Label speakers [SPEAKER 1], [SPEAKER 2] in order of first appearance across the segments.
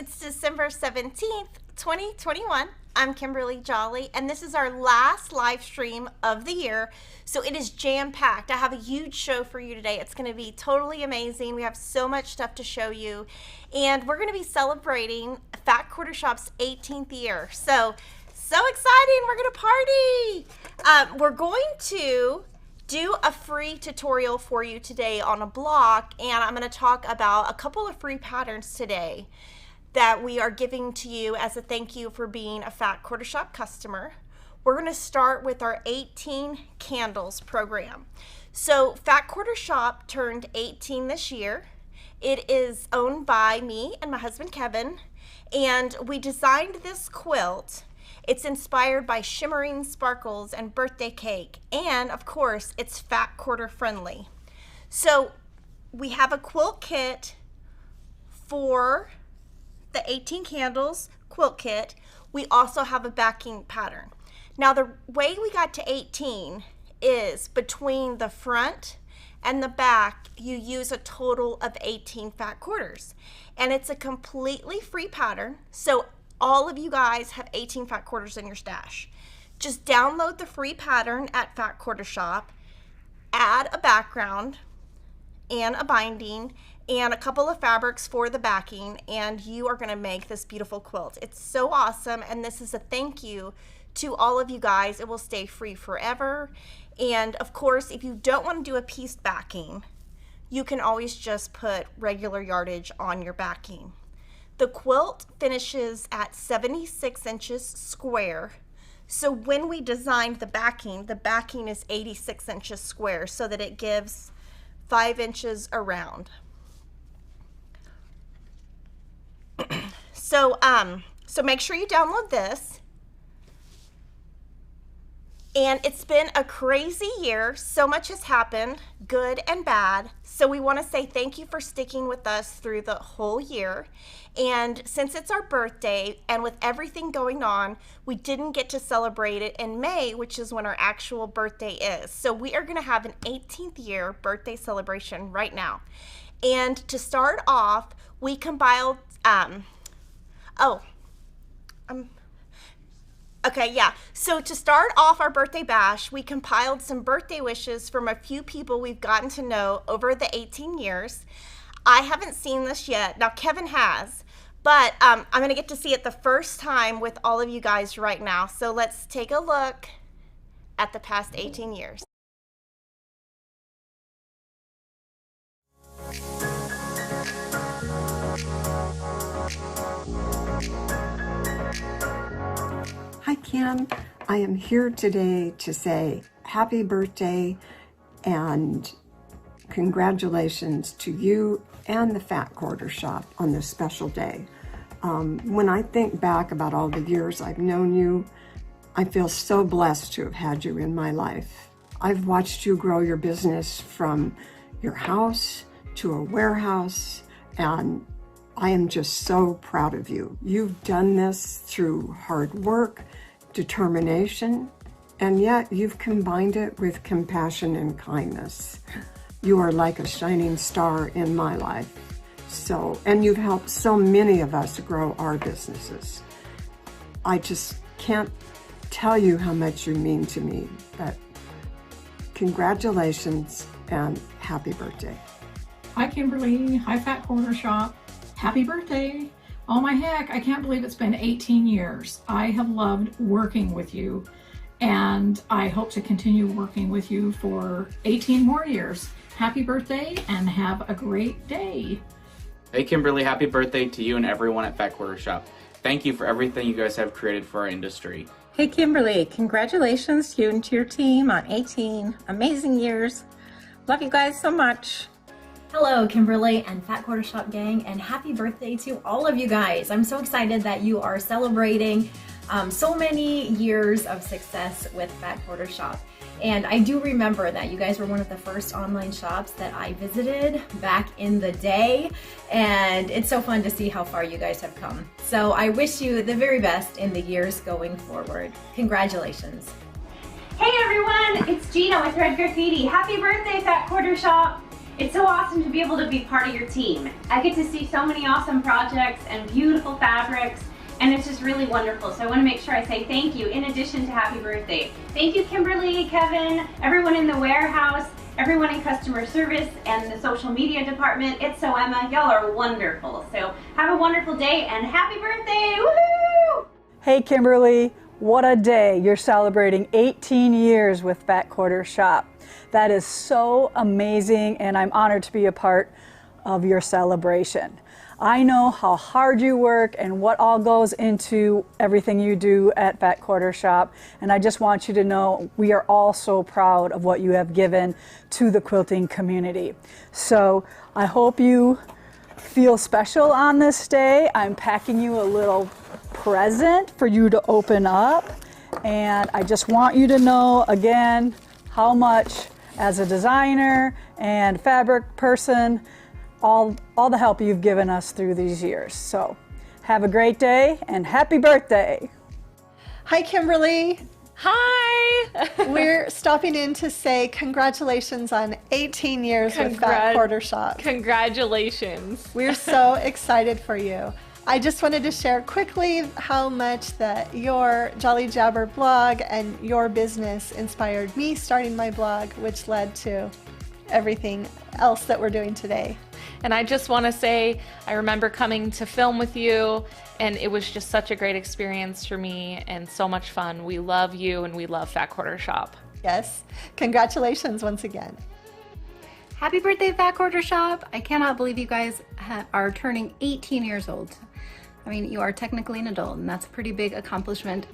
[SPEAKER 1] It's December 17th, 2021. I'm Kimberly Jolly, and this is our last live stream of the year, so it is jam-packed. I have a huge show for you today. It's going to be totally amazing. We have so much stuff to show you, and we're going to be celebrating Fat Quarter Shop's 18th year. So exciting. We're going to party. We're going to do a free tutorial for you today on a block, and I'm going to talk about a couple of free patterns today that we are giving to you as a thank you for being a Fat Quarter Shop customer. We're going to start with our 18 candles program. So Fat Quarter Shop turned 18 this year. It is owned by me and my husband Kevin, and we designed this quilt. It's inspired by shimmering sparkles and birthday cake, and of course it's Fat Quarter friendly. So we have a quilt kit for the 18 candles quilt kit. We also have a backing pattern. Now the way we got to 18 is between the front and the back you use a total of 18 fat quarters, and it's a completely free pattern, so all of you guys have 18 fat quarters in your stash. Just download the free pattern at Fat Quarter Shop, add a background and a binding and a couple of fabrics for the backing, and you are going to make this beautiful quilt. It's so awesome, and this is a thank you to all of you guys. It will stay free forever, and of course if you don't want to do a pieced backing, you can always just put regular yardage on your backing. The quilt finishes at 76 inches square. So when we designed the backing is 86 inches square so that it gives 5 inches around. So make sure you download this. And it's been a crazy year. So much has happened, good and bad. So we want to say thank you for sticking with us through the whole year. And since it's our birthday, and with everything going on, we didn't get to celebrate it in May, which is when our actual birthday is. So we are going to have an 18th year birthday celebration right now. And to start off, we compiled, so to start off our birthday bash, we compiled some birthday wishes from a few people we've gotten to know over the 18 years. I haven't seen this yet. Now Kevin has, but I'm going to get to see it the first time with all of you guys right now. So let's take a look at the past 18 years.
[SPEAKER 2] Hi Kim, I am here today to say happy birthday and congratulations to you and the Fat Quarter Shop on this special day. When I think back about all the years I've known you, I feel so blessed to have had you in my life. I've watched you grow your business from your house to a warehouse, and I am just so proud of you. You've done this through hard work, determination, and yet you've combined it with compassion and kindness. You are like a shining star in my life. And you've helped so many of us grow our businesses. I just can't tell you how much you mean to me, but congratulations and happy birthday.
[SPEAKER 3] Hi Kimberly, hi Fat Quarter Shop. Happy birthday. Oh my heck, I can't believe it's been 18 years. I have loved working with you, and I hope to continue working with you for 18 more years. Happy birthday and have a great day.
[SPEAKER 4] Hey Kimberly, happy birthday to you and everyone at Fat Quarter Shop. Thank you for everything you guys have created for our industry.
[SPEAKER 5] Hey Kimberly, congratulations to you and to your team on 18 amazing years. Love you guys so much.
[SPEAKER 6] Hello Kimberly and Fat Quarter Shop gang, and happy birthday to all of you guys. I'm so excited that you are celebrating so many years of success with Fat Quarter Shop. And I do remember that you guys were one of the first online shops that I visited back in the day, and it's so fun to see how far you guys have come. So I wish you the very best in the years going forward. Congratulations.
[SPEAKER 7] Hey everyone, it's Gina with Red Graffiti. Happy birthday, Fat Quarter Shop. It's so awesome to be able to be part of your team. I get to see so many awesome projects and beautiful fabrics, and it's just really wonderful. So I want to make sure I say thank you in addition to happy birthday. Thank you, Kimberly, Kevin, everyone in the warehouse, everyone in customer service and the social media department. It's so Emma, y'all are wonderful. So have a wonderful day and happy birthday, woohoo!
[SPEAKER 8] Hey Kimberly, what a day. You're celebrating 18 years with Fat Quarter Shop. That is so amazing, and I'm honored to be a part of your celebration. I know how hard you work and what all goes into everything you do at Fat Quarter Shop, and I just want you to know we are all so proud of what you have given to the quilting community. So I hope you feel special on this day. I'm packing you a little present for you to open up, and I just want you to know again how much, as a designer and fabric person, all the help you've given us through these years. So have a great day and happy birthday.
[SPEAKER 9] Hi Kimberly.
[SPEAKER 10] Hi.
[SPEAKER 9] We're stopping in to say congratulations on 18 years with Fat Quarter Shop.
[SPEAKER 10] Congratulations.
[SPEAKER 9] We're so excited for you. I just wanted to share quickly how much that your Jolly Jabber blog and your business inspired me starting my blog, which led to everything else that we're doing today.
[SPEAKER 10] And I just want to say, I remember coming to film with you, and it was just such a great experience for me and so much fun. We love you and we love Fat Quarter Shop.
[SPEAKER 9] Yes. Congratulations once again.
[SPEAKER 11] Happy birthday, Fat Quarter Shop. I cannot believe you guys are turning 18 years old. I mean, you are technically an adult, and that's a pretty big accomplishment.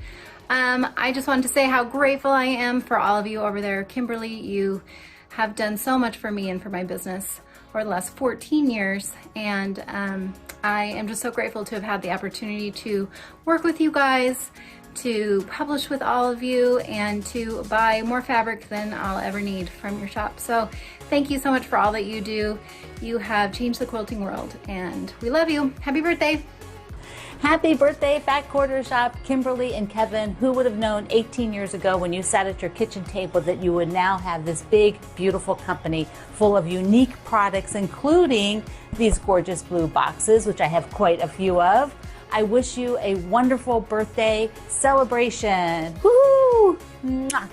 [SPEAKER 11] I just wanted to say how grateful I am for all of you over there. Kimberly, you have done so much for me and for my business for the last 14 years, and I am just so grateful to have had the opportunity to work with you guys, to publish with all of you, and to buy more fabric than I'll ever need from your shop. So thank you so much for all that you do. You have changed the quilting world, and we love you. Happy birthday.
[SPEAKER 12] Happy birthday, Fat Quarter Shop, Kimberly and Kevin. Who would have known 18 years ago when you sat at your kitchen table that you would now have this big, beautiful company full of unique products, including these gorgeous blue boxes, which I have quite a few of. I wish you a wonderful birthday celebration. Woo! Mwah.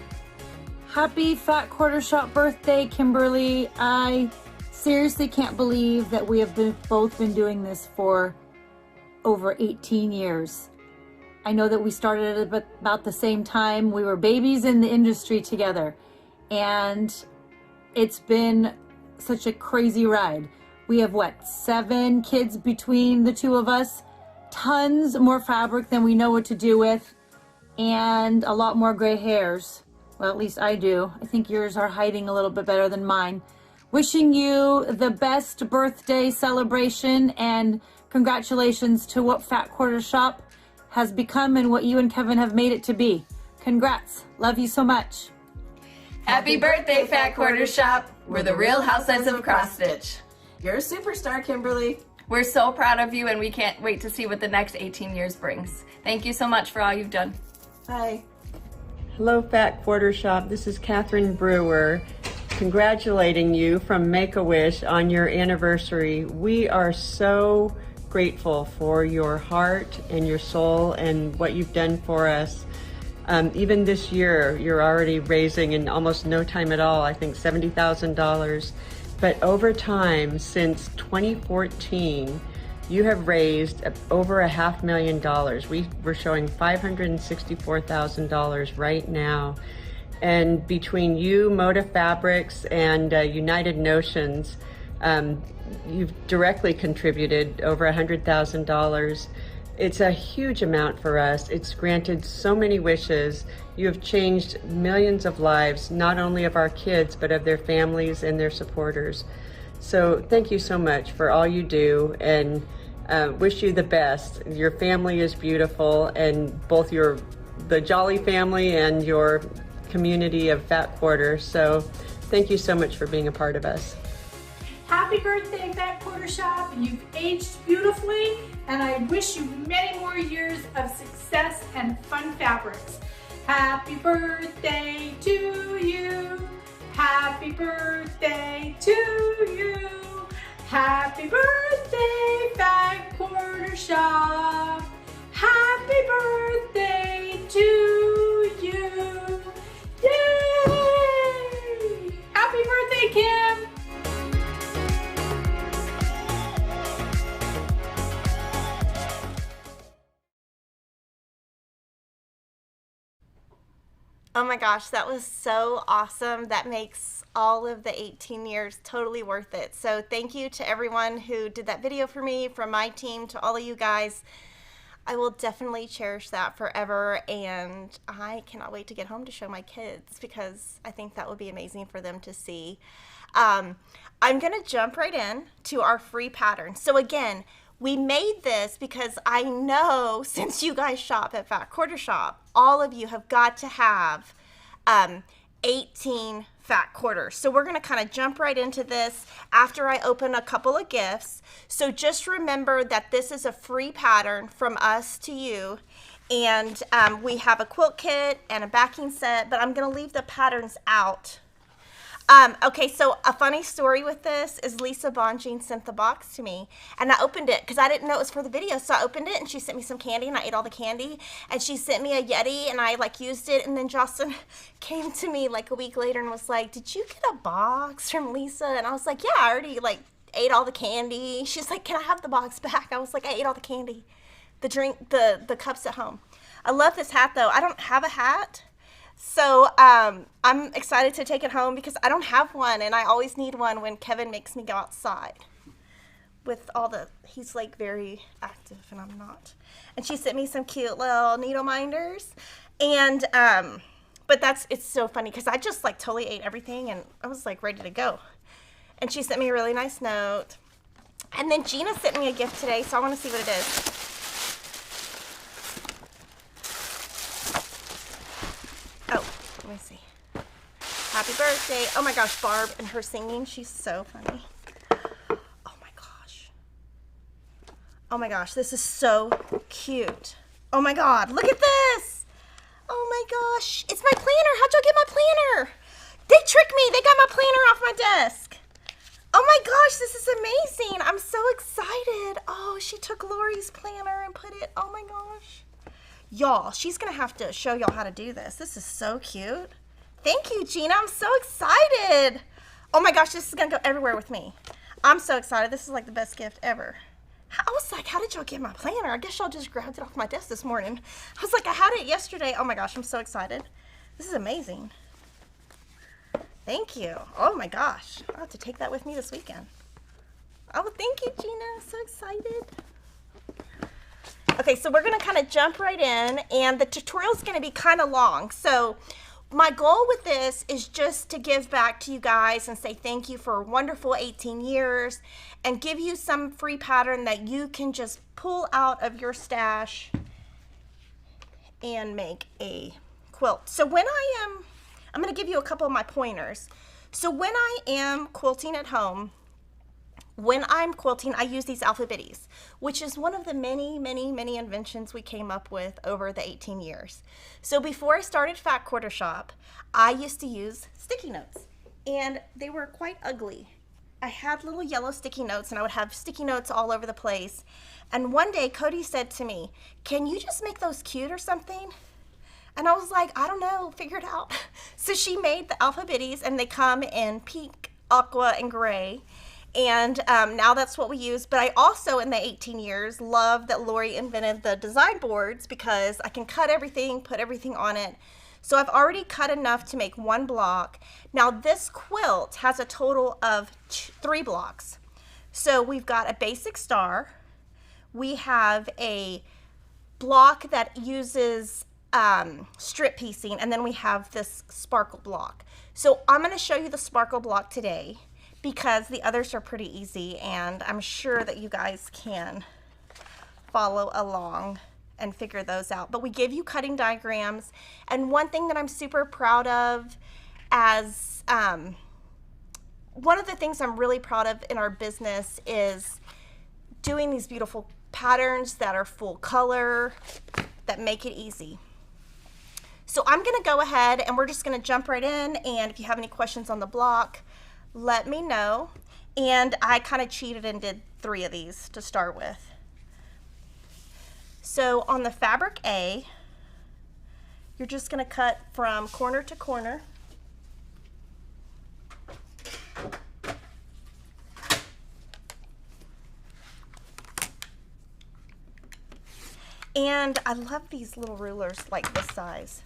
[SPEAKER 13] Happy Fat Quarter Shop birthday, Kimberly. I seriously can't believe that we have both been doing this for over 18 years. I know that we started at about the same time. We were babies in the industry together, and it's been such a crazy ride. We have, what, 7 kids between the two of us, tons more fabric than we know what to do with, and a lot more gray hairs. Well, at least I do. I think yours are hiding a little bit better than mine. Wishing you the best birthday celebration, and congratulations to what Fat Quarter Shop has become and what you and Kevin have made it to be. Congrats. Love you so much.
[SPEAKER 14] Happy birthday, Fat Quarter Shop. We're the Real Housewives of Cross Stitch.
[SPEAKER 15] You're a superstar, Kimberly.
[SPEAKER 14] We're so proud of you, and we can't wait to see what the next 18 years brings. Thank you so much for all you've done.
[SPEAKER 15] Bye.
[SPEAKER 16] Hello, Fat Quarter Shop. This is Catherine Brewer, congratulating you from Make-A-Wish on your anniversary. We are so grateful for your heart and your soul and what you've done for us. Even this year, you're already raising in almost no time at all, I think $70,000. But over time, since 2014, you have raised over $500,000. We're showing $564,000 right now. And between you, Moda Fabrics, and United Notions, you've directly contributed over $100,000. It's a huge amount for us. It's granted so many wishes. You have changed millions of lives, not only of our kids, but of their families and their supporters. So thank you so much for all you do, and wish you the best. Your family is beautiful, and both the Jolly family and your community of Fat Quarter. So thank you so much for being a part of us.
[SPEAKER 3] Happy birthday, Fat Quarter Shop. You've aged beautifully, and I wish you many more years of success and fun fabrics. Happy birthday to you. Happy birthday to you. Happy birthday, Fat Quarter Shop. Happy birthday to you. Yay! Happy birthday, Kim.
[SPEAKER 1] Oh my gosh, that was so awesome. That makes all of the 18 years totally worth it. So thank you to everyone who did that video for me, from my team to all of you guys. I will definitely cherish that forever, and I cannot wait to get home to show my kids, because I think that would be amazing for them to see. I'm gonna jump right in to our free pattern. So again, we made this because I know, since you guys shop at Fat Quarter Shop, all of you have got to have 18 fat quarters. So we're going to kind of jump right into this after I open a couple of gifts. So just remember that this is a free pattern from us to you. And we have a quilt kit and a backing set, but I'm going to leave the patterns out. Okay, so a funny story with this is Lisa Bonjean sent the box to me, and I opened it because I didn't know it was for the video. So I opened it and she sent me some candy, and I ate all the candy, and she sent me a Yeti, and I like used it. And then Jocelyn came to me like a week later and was like, "Did you get a box from Lisa?" And I was like, "Yeah, I already like ate all the candy." She's like, "Can I have the box back?" I was like, "I ate all the candy, the drink, the cups at home." I love this hat though. I don't have a hat. So I'm excited to take it home because I don't have one, and I always need one when Kevin makes me go outside with all the, he's like very active and I'm not. And she sent me some cute little needle minders, and but it's so funny because I just like totally ate everything and I was like ready to go. And she sent me a really nice note, and then Gina sent me a gift today, so I want to see what it is. Oh, let me see. Happy birthday. Oh my gosh, Barb and her singing. She's so funny. Oh my gosh. Oh my gosh, this is so cute. Oh my God, look at this. Oh my gosh, it's my planner. How'd y'all get my planner? They tricked me. They got my planner off my desk. Oh my gosh, this is amazing. I'm so excited. Oh, she took Lori's planner and put it, oh my gosh. Y'all, she's gonna have to show y'all how to do this. This is so cute. Thank you, Gina. I'm so excited. Oh my gosh, this is gonna go everywhere with me. I'm so excited. This is like the best gift ever. I was like, how did y'all get my planner? I guess y'all just grabbed it off my desk this morning. I was like, I had it yesterday. Oh my gosh, I'm so excited. This is amazing. Thank you. Oh my gosh, I'll have to take that with me this weekend. Oh, thank you, Gina. I'm so excited. Okay, so we're gonna kind of jump right in, and the tutorial is gonna be kind of long. So my goal with this is just to give back to you guys and say thank you for a wonderful 18 years and give you some free pattern that you can just pull out of your stash and make a quilt. So when I'm gonna give you a couple of my pointers. So when I am quilting at home, when I'm quilting, I use these alphabetties, which is one of the many, many, many inventions we came up with over the 18 years. So before I started Fat Quarter Shop, I used to use sticky notes, and they were quite ugly. I had little yellow sticky notes, and I would have sticky notes all over the place. And one day, Cody said to me, "Can you just make those cute or something?" And I was like, I don't know, figure it out. So she made the alphabetties, and they come in pink, aqua, and gray. And now that's what we use. But I also, in the 18 years, love that Lori invented the design boards because I can cut everything, put everything on it. So I've already cut enough to make one block. Now this quilt has a total of 3 blocks. So we've got a basic star. We have a block that uses strip piecing, and then we have this sparkle block. So I'm going to show you the sparkle block today, because the others are pretty easy, and I'm sure that you guys can follow along and figure those out. But we give you cutting diagrams, and one thing that I'm super proud of as one of the things I'm really proud of in our business is doing these beautiful patterns that are full color, that make it easy. So I'm gonna go ahead and we're just gonna jump right in, and if you have any questions on the block, let me know. And I kind of cheated and did 3 of these to start with. So on the fabric A, you're just gonna cut from corner to corner. And I love these little rulers like this size.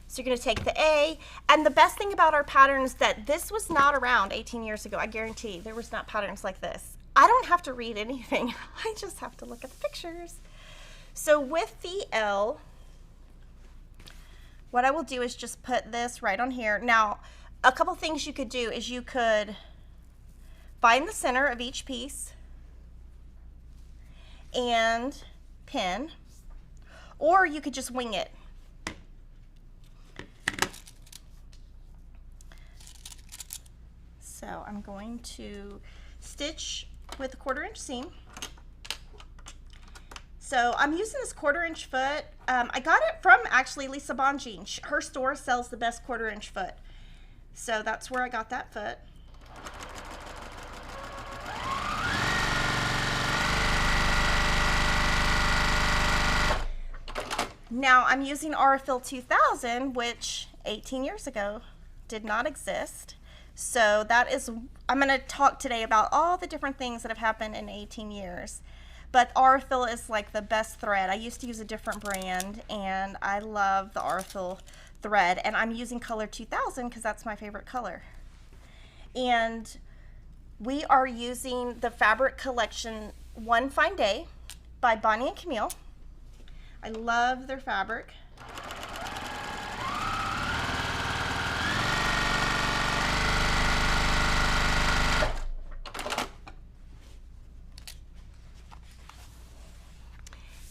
[SPEAKER 1] So you're gonna take the A, and the best thing about our pattern is that this was not around 18 years ago. I guarantee there was not patterns like this. I don't have to read anything. I just have to look at the pictures. So with the L, what I will do is just put this right on here. Now, a couple things you could do is you could find the center of each piece and pin, or you could just wing it. So I'm going to stitch with a 1/4 inch seam. So I'm using this 1/4 inch foot. I got it from actually Lisa Bonjean. Her store sells the best 1/4 inch foot. So that's where I got that foot. Now I'm using Aurifil 2000, which 18 years ago did not exist. So that is, I'm going to talk today about all the different things that have happened in 18 years. But Aurifil is like the best thread. I used to use a different brand, and I love the Aurifil thread. And I'm using color 2000 because that's my favorite color. And we are using the fabric collection One Fine Day by Bonnie and Camille. I love their fabric.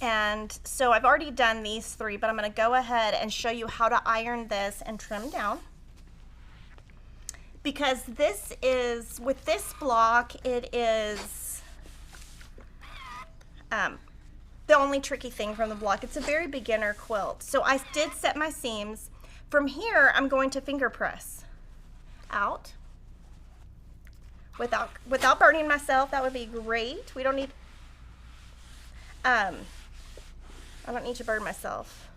[SPEAKER 1] And so I've already done these 3, but I'm going to go ahead and show you how to iron this and trim down. Because this is, with this block, it is the only tricky thing from the block. It's a very beginner quilt. So I did set my seams. From here, I'm going to finger press out without burning myself. That would be great. We don't need, I don't need to burn myself.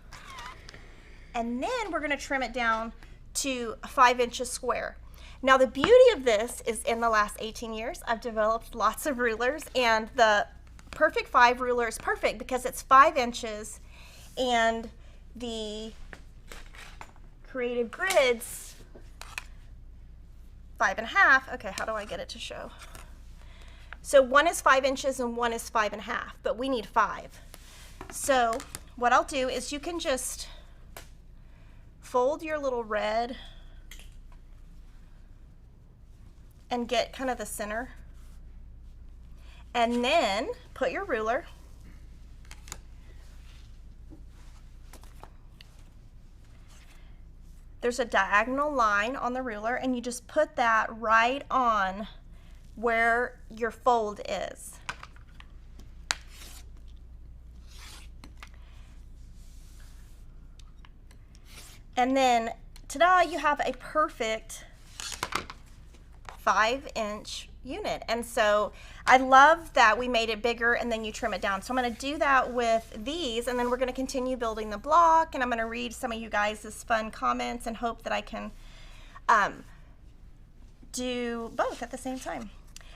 [SPEAKER 1] And then we're gonna trim it down to 5 inches square. Now the beauty of this is in the last 18 years, I've developed lots of rulers, and the Perfect 5 ruler is perfect because it's 5 inches, and the Creative Grids 5.5. Okay, how do I get it to show? So one is 5 inches and one is 5.5, but we need 5. So what I'll do is you can just fold your little red and get kind of the center, and then put your ruler there's a diagonal line on the ruler, and you just put that right on where your fold is. And then, ta-da, you have a perfect 5-inch unit. And so I love that we made it bigger and then you trim it down. So I'm going to do that with these, and then we're going to continue building the block, and I'm going to read some of you guys' fun comments and hope that I can do both at the same time.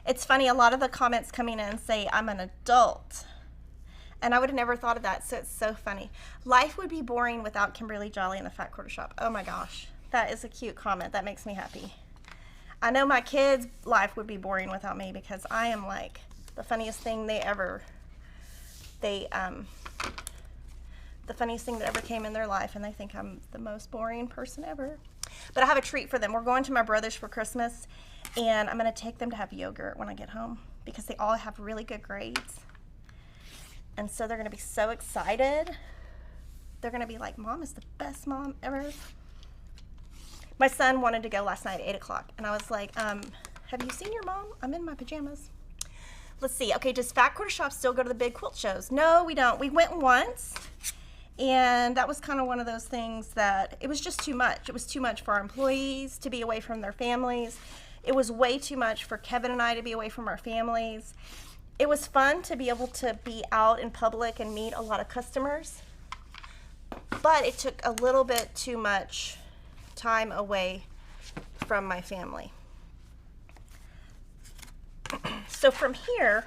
[SPEAKER 1] It's funny, a lot of the comments coming in say I'm an adult, and I would have never thought of that, so it's so funny. Life would be boring without Kimberly Jolly and the Fat Quarter Shop. Oh my gosh, that is a cute comment. That makes me happy. I know my kids' life would be boring without me, because I am like the funniest thing the funniest thing that ever came in their life, and they think I'm the most boring person ever. But I have a treat for them. We're going to my brother's for Christmas, and I'm going to take them to have yogurt when I get home, because they all have really good grades. And so they're going to be so excited. They're going to be like, Mom is the best mom ever. My son wanted to go last night at 8 o'clock, and I was like, have you seen your mom? I'm in my pajamas. Let's see. Okay, does Fat Quarter Shop still go to the big quilt shows? No, we don't. We went once, And that was kind of one of those things that it was just too much. It was too much for our employees to be away from their families. It was way too much for Kevin and I to be away from our families. It was fun to be able to be out in public and meet a lot of customers, but it took a little bit too much time away from my family. So from here,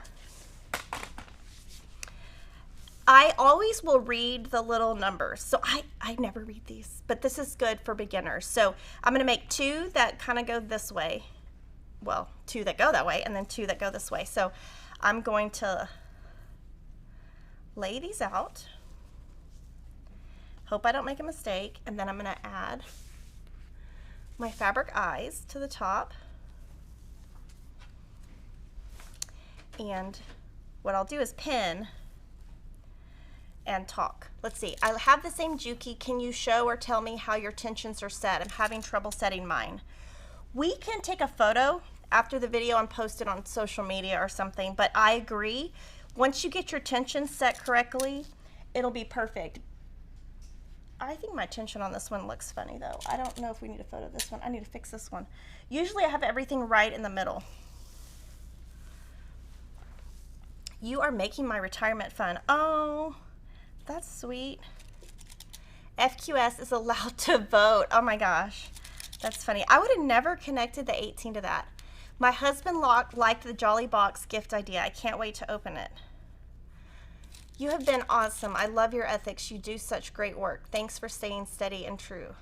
[SPEAKER 1] I always will read the little numbers. So I never read these, but this is good for beginners. So I'm gonna make 2 that kind of go this way. Well, 2 that go that way, and then 2 that go this way. So I'm going to lay these out. Hope I don't make a mistake. And then I'm gonna add my fabric eyes to the top. And what I'll do is pin and talk. Let's see, I have the same Juki. Can you show or tell me how your tensions are set? I'm having trouble setting mine. We can take a photo after the video and post it on social media or something, but I agree, once you get your tension set correctly, it'll be perfect. I think my tension on this one looks funny though. I don't know if we need a photo of this one. I need to fix this one. Usually I have everything right in the middle. You are making my retirement fun. Oh, that's sweet. FQS is allowed to vote. Oh my gosh, that's funny. I would have never connected the 18 to that. My husband liked the Jolly Box gift idea. I can't wait to open it. You have been awesome. I love your ethics. You do such great work. Thanks for staying steady and true.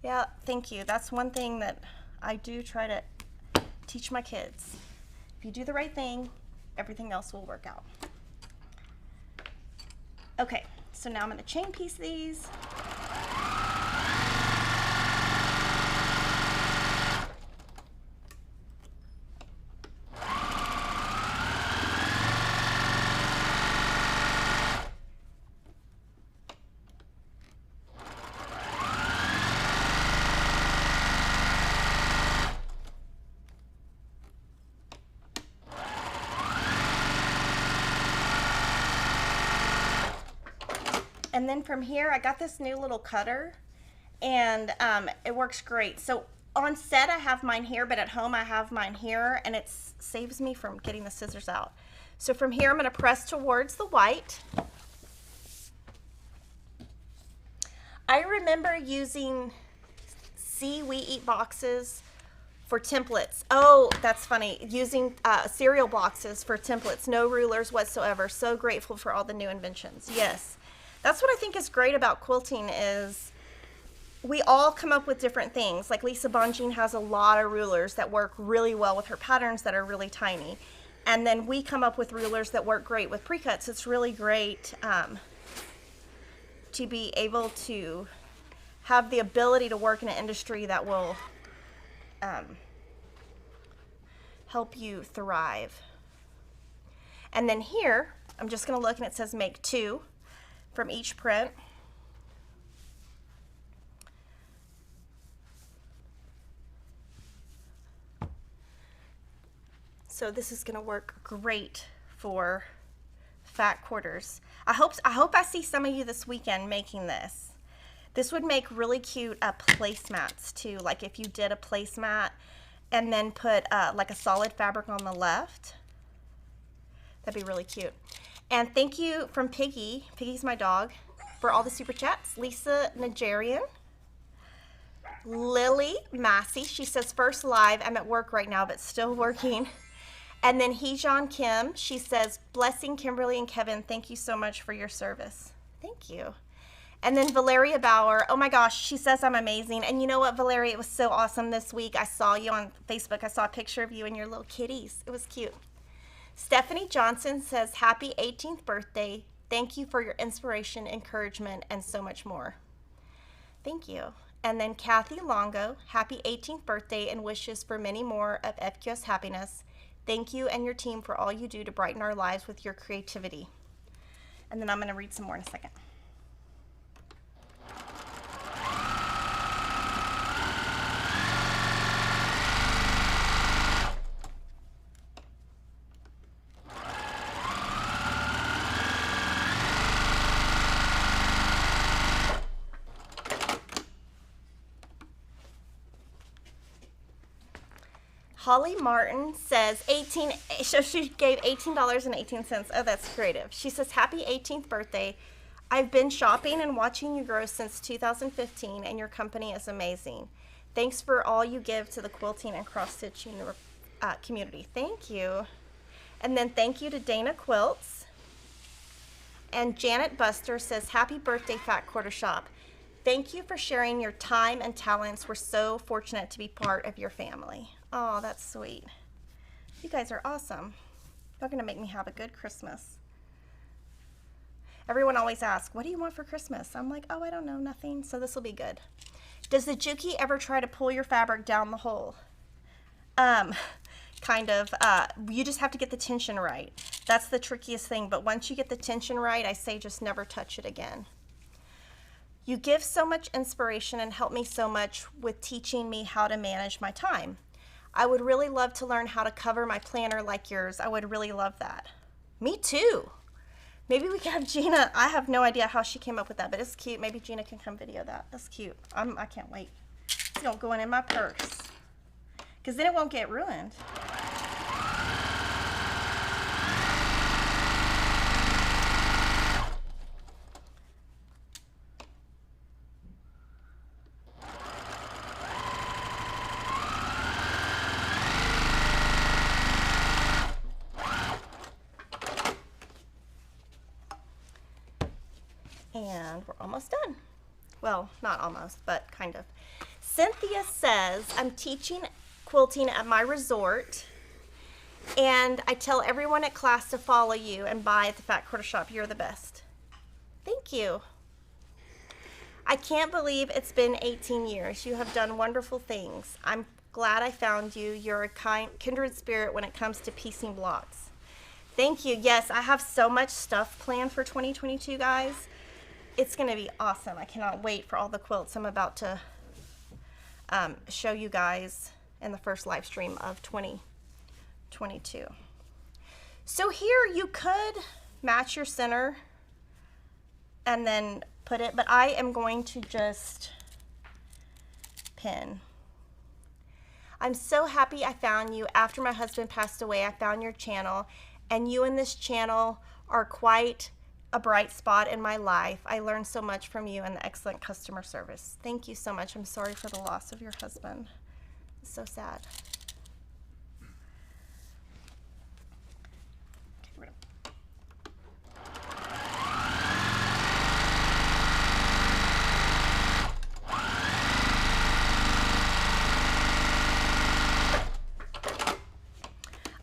[SPEAKER 1] Yeah, thank you. That's one thing that I do try to teach my kids. If you do the right thing, everything else will work out. Okay, so now I'm going to chain piece these. And then from here, I got this new little cutter, and it works great. So on set, I have mine here, but at home, I have mine here, and it saves me from getting the scissors out. So from here, I'm going to press towards the white. I remember using We Eat boxes for templates. Oh, that's funny. Using cereal boxes for templates, no rulers whatsoever. So grateful for all the new inventions. Yes. That's what I think is great about quilting is we all come up with different things. Like Lisa Bonjean has a lot of rulers that work really well with her patterns that are really tiny. And then we come up with rulers that work great with pre-cuts. It's really great to be able to have the ability to work in an industry that will help you thrive. And then here, I'm just gonna look and it says make 2 from each print. So this is gonna work great for fat quarters. I hope I see some of you this weekend making this. This would make really cute placemats too. Like if you did a placemat and then put like a solid fabric on the left, that'd be really cute. And thank you from Piggy, Piggy's my dog, for all the super chats. Lisa Nigerian, Lily Massey, she says first live, I'm at work right now but still working. And then Hejon Kim, she says blessing Kimberly and Kevin, thank you so much for your service. Thank you. And then Valeria Bauer, oh my gosh, she says I'm amazing. And you know what, Valeria, it was so awesome this week. I saw you on Facebook. I saw a picture of you and your little kitties. It was cute. Stephanie Johnson says, happy 18th birthday. Thank you for your inspiration, encouragement, and so much more. Thank you. And then Kathy Longo, happy 18th birthday and wishes for many more of FQS happiness. Thank you and your team for all you do to brighten our lives with your creativity. And then I'm going to read some more in a second. Holly Martin says so she gave $18.18. Oh, that's creative. She says, happy 18th birthday. I've been shopping and watching you grow since 2015, and your company is amazing. Thanks for all you give to the quilting and cross-stitching community. Thank you. And then thank you to Dana Quilts. And Janet Buster says, happy birthday, Fat Quarter Shop. Thank you for sharing your time and talents. We're so fortunate to be part of your family. Oh, that's sweet. You guys are awesome. You're going to make me have a good Christmas. Everyone always asks, what do you want for Christmas? I'm like, oh, I don't know, nothing. So this will be good. Does the Juki ever try to pull your fabric down the hole? Kind of. You just have to get the tension right. That's the trickiest thing. But once you get the tension right, I say just never touch it again. You give so much inspiration and help me so much with teaching me how to manage my time. I would really love to learn how to cover my planner like yours. I would really love that. Me too. Maybe we can have Gina. I have no idea how she came up with that, but it's cute. Maybe Gina can come video that. That's cute. I can't wait. It's going to go in my purse because then it won't get ruined. And we're almost done. Well, not almost, but kind of. Cynthia says, I'm teaching quilting at my resort, and I tell everyone at class to follow you and buy at the Fat Quarter Shop. You're the best. Thank you. I can't believe it's been 18 years. You have done wonderful things. I'm glad I found you. You're a kindred spirit when it comes to piecing blocks. Thank you. Yes, I have so much stuff planned for 2022, guys. It's going to be awesome. I cannot wait for all the quilts I'm about to show you guys in the first live stream of 2022. So here you could match your center and then put it, but I am going to just pin. I'm so happy I found you. After my husband passed away, I found your channel, and you and this channel are quite a bright spot in my life. I learned so much from you and the excellent customer service. Thank you so much. I'm sorry for the loss of your husband. It's so sad.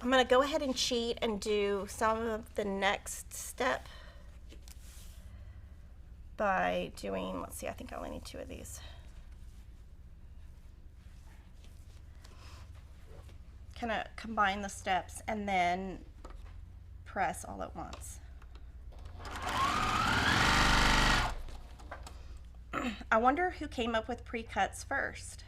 [SPEAKER 1] I'm going to go ahead and cheat and do some of the next step by doing, let's see, I think I only need 2 of these. Kind of combine the steps and then press all at once. I wonder who came up with pre-cuts first.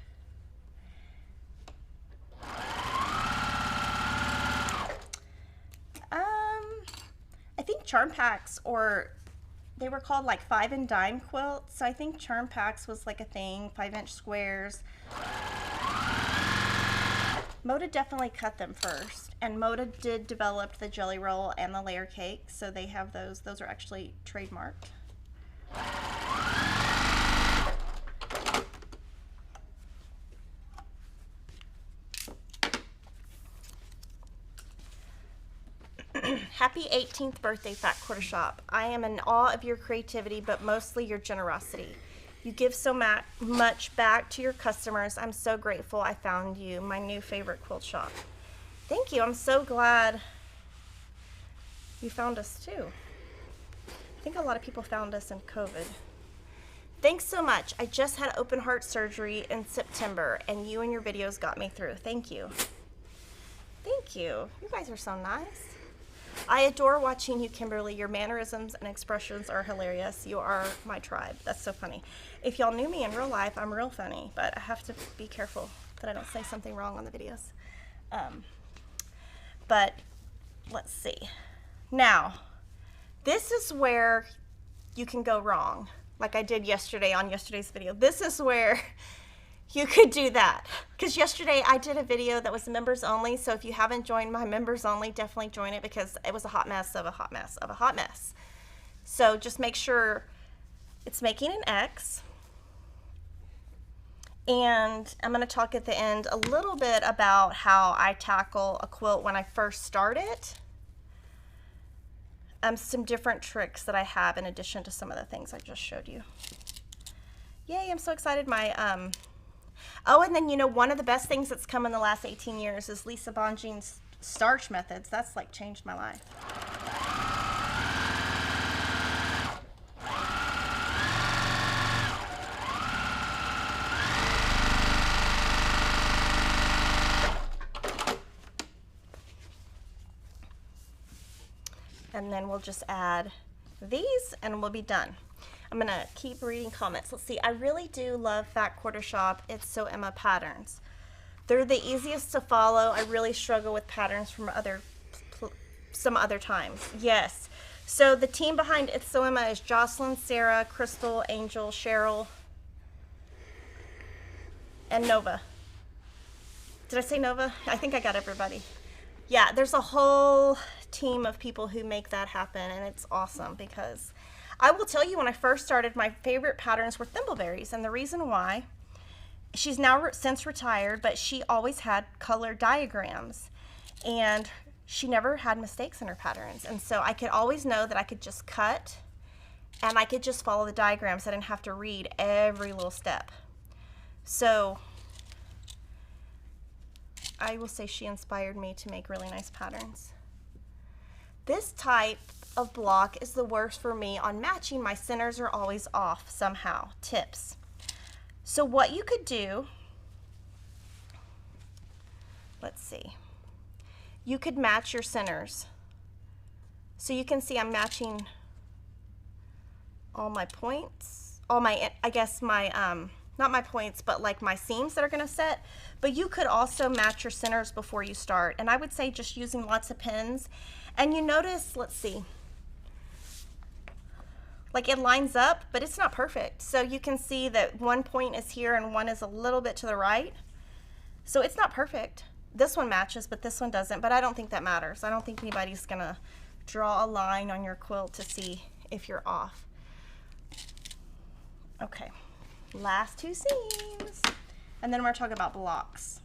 [SPEAKER 1] I think charm packs, or they were called like 5 and dime quilts. So I think charm packs was like a thing, 5-inch squares. Moda definitely cut them first, and Moda did develop the jelly roll and the layer cake, so they have those. Those are actually trademarked. Happy 18th birthday, Fat Quarter Shop. I am in awe of your creativity, but mostly your generosity. You give so much back to your customers. I'm so grateful I found you, my new favorite quilt shop. Thank you. I'm so glad you found us too. I think a lot of people found us in COVID. Thanks so much. I just had open heart surgery in September, and you and your videos got me through. Thank you. Thank you. You guys are so nice. I adore watching you, Kimberly. Your mannerisms and expressions are hilarious. You are my tribe. That's so funny. If y'all knew me in real life, I'm real funny, but I have to be careful that I don't say something wrong on the videos. But let's see. Now, this is where you can go wrong, like I did yesterday on yesterday's video. This is where you could do that. Because yesterday I did a video that was members only, so if you haven't joined my members only, definitely join it because it was a hot mess of a hot mess of a hot mess. So just make sure it's making an X. And I'm going to talk at the end a little bit about how I tackle a quilt when I first start it. Some different tricks that I have in addition to some of the things I just showed you. Yay, I'm so excited. Oh, and then, you know, one of the best things that's come in the last 18 years is Lisa Bonjean's starch methods. That's like changed my life. And then we'll just add these and we'll be done. I'm gonna keep reading comments. Let's see, I really do love Fat Quarter Shop. It's So Emma patterns. They're the easiest to follow. I really struggle with patterns from some other times. Yes, so the team behind It's So Emma is Jocelyn, Sarah, Crystal, Angel, Cheryl, and Nova. Did I say Nova? I think I got everybody. Yeah, there's a whole team of people who make that happen, and it's awesome because I will tell you, when I first started, my favorite patterns were thimbleberries, and the reason why, she's now since retired, but she always had color diagrams, and she never had mistakes in her patterns, and so I could always know that I could just cut, and I could just follow the diagrams. I didn't have to read every little step. So I will say she inspired me to make really nice patterns. This type of block is the worst for me on matching. My centers are always off somehow. Tips. So what you could do, let's see, you could match your centers. So you can see I'm matching all my points, all my, I guess my, not my points, but like my seams that are gonna set. But you could also match your centers before you start. And I would say just using lots of pins. And you notice, let's see, like it lines up, but it's not perfect. So you can see that one point is here and one is a little bit to the right. So it's not perfect. This one matches, but this one doesn't, but I don't think that matters. I don't think anybody's gonna draw a line on your quilt to see if you're off. Okay, last two seams. And then we're talking about blocks.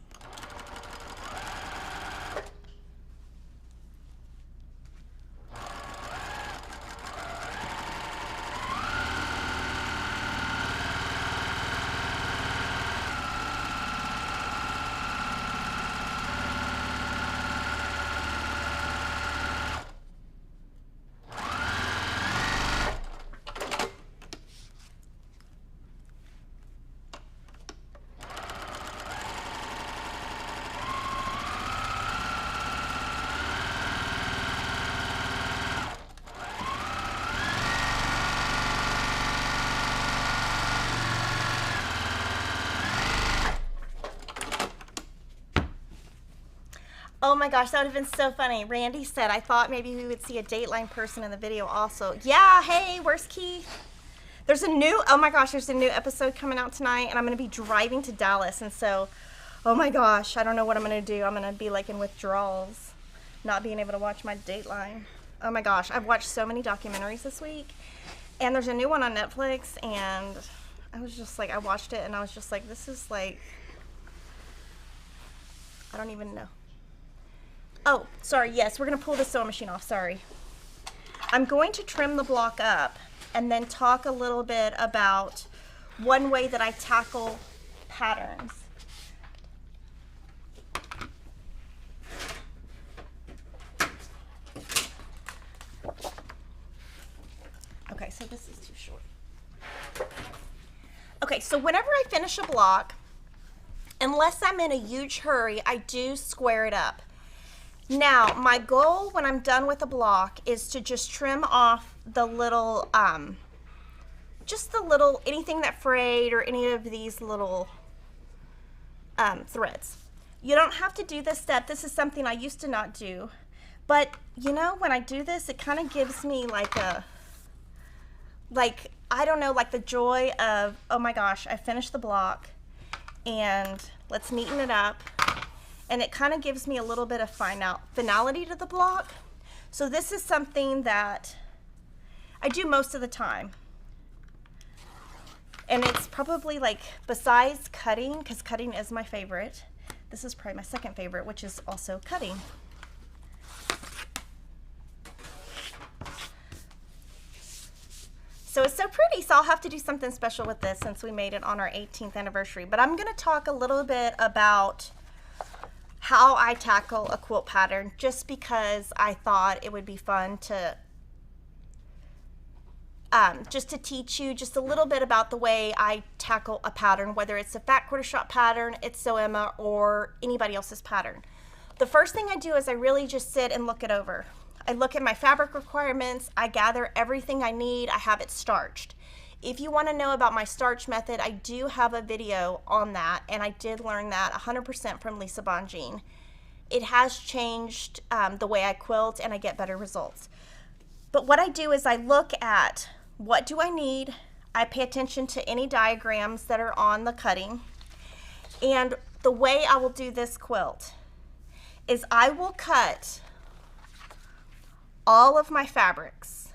[SPEAKER 1] Oh my gosh, that would have been so funny. Randy said, I thought maybe we would see a Dateline person in the video also. Yeah, hey, where's Keith? There's a new, oh my gosh, there's a new episode coming out tonight, and I'm gonna be driving to Dallas, and so, oh my gosh, I don't know what I'm gonna do. I'm gonna be like in withdrawals, not being able to watch my Dateline. Oh my gosh, I've watched so many documentaries this week, and there's a new one on Netflix, and I was just like, I watched it, and I was just like, this is like, I don't even know. Oh, sorry, yes, we're gonna pull the sewing machine off, sorry. I'm going to trim the block up and then talk a little bit about one way that I tackle patterns. Okay, so this is too short. Okay, so whenever I finish a block, unless I'm in a huge hurry, I do square it up. Now, my goal when I'm done with a block is to just trim off the little, just the little, anything that frayed or any of these little threads. You don't have to do this step. This is something I used to not do. But, you know, when I do this, it kind of gives me like a, I don't know, like the joy of, oh my gosh, I finished the block and let's neaten it up. And it kind of gives me a little bit of finality to the block. So this is something that I do most of the time. And it's probably like, besides cutting, because cutting is my favorite, this is probably my second favorite, which is also cutting. So it's so pretty, so I'll have to do something special with this since we made it on our 18th anniversary. But I'm gonna talk a little bit about how I tackle a quilt pattern, just because I thought it would be fun to just to teach you just a little bit about the way I tackle a pattern, whether it's a Fat Quarter Shop pattern, It's So Emma, or anybody else's pattern. The first thing I do is I really just sit and look it over. I look at my fabric requirements, I gather everything I need, I have it starched. If you want to know about my starch method, I do have a video on that, and I did learn that 100% from Lisa Bonjean. It has changed the way I quilt, and I get better results. But what I do is I look at what do I need, I pay attention to any diagrams that are on the cutting, and the way I will do this quilt is I will cut all of my fabrics.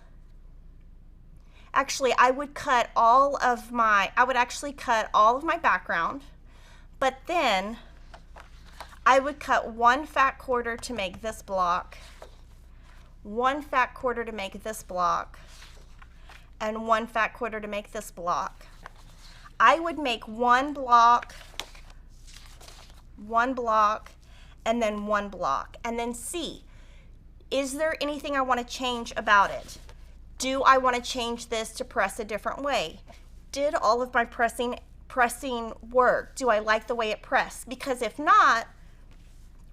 [SPEAKER 1] Actually, I would cut I would actually cut all of my background, but then I would cut 1 fat quarter to make this block, 1 fat quarter to make this block, and 1 fat quarter to make this block. I would make 1 block, and then 1 block, and then see, is there anything I want to change about it? Do I want to change this to press a different way? Did all of my pressing work? Do I like the way it pressed? Because if not,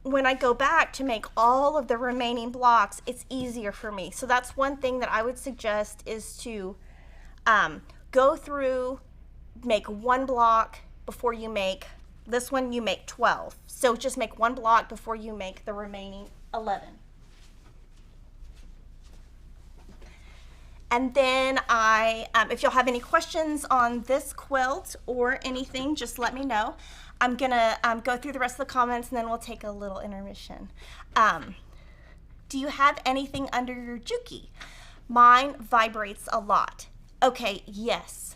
[SPEAKER 1] when I go back to make all of the remaining blocks, it's easier for me. So that's one thing that I would suggest, is to go through, make 1 block before you make, this one you make 12. So just make 1 block before you make the remaining 11. And then if you'll have any questions on this quilt or anything, just let me know. I'm gonna go through the rest of the comments, and then we'll take a little intermission. Do you have anything under your Juki? Mine vibrates a lot. Okay, yes.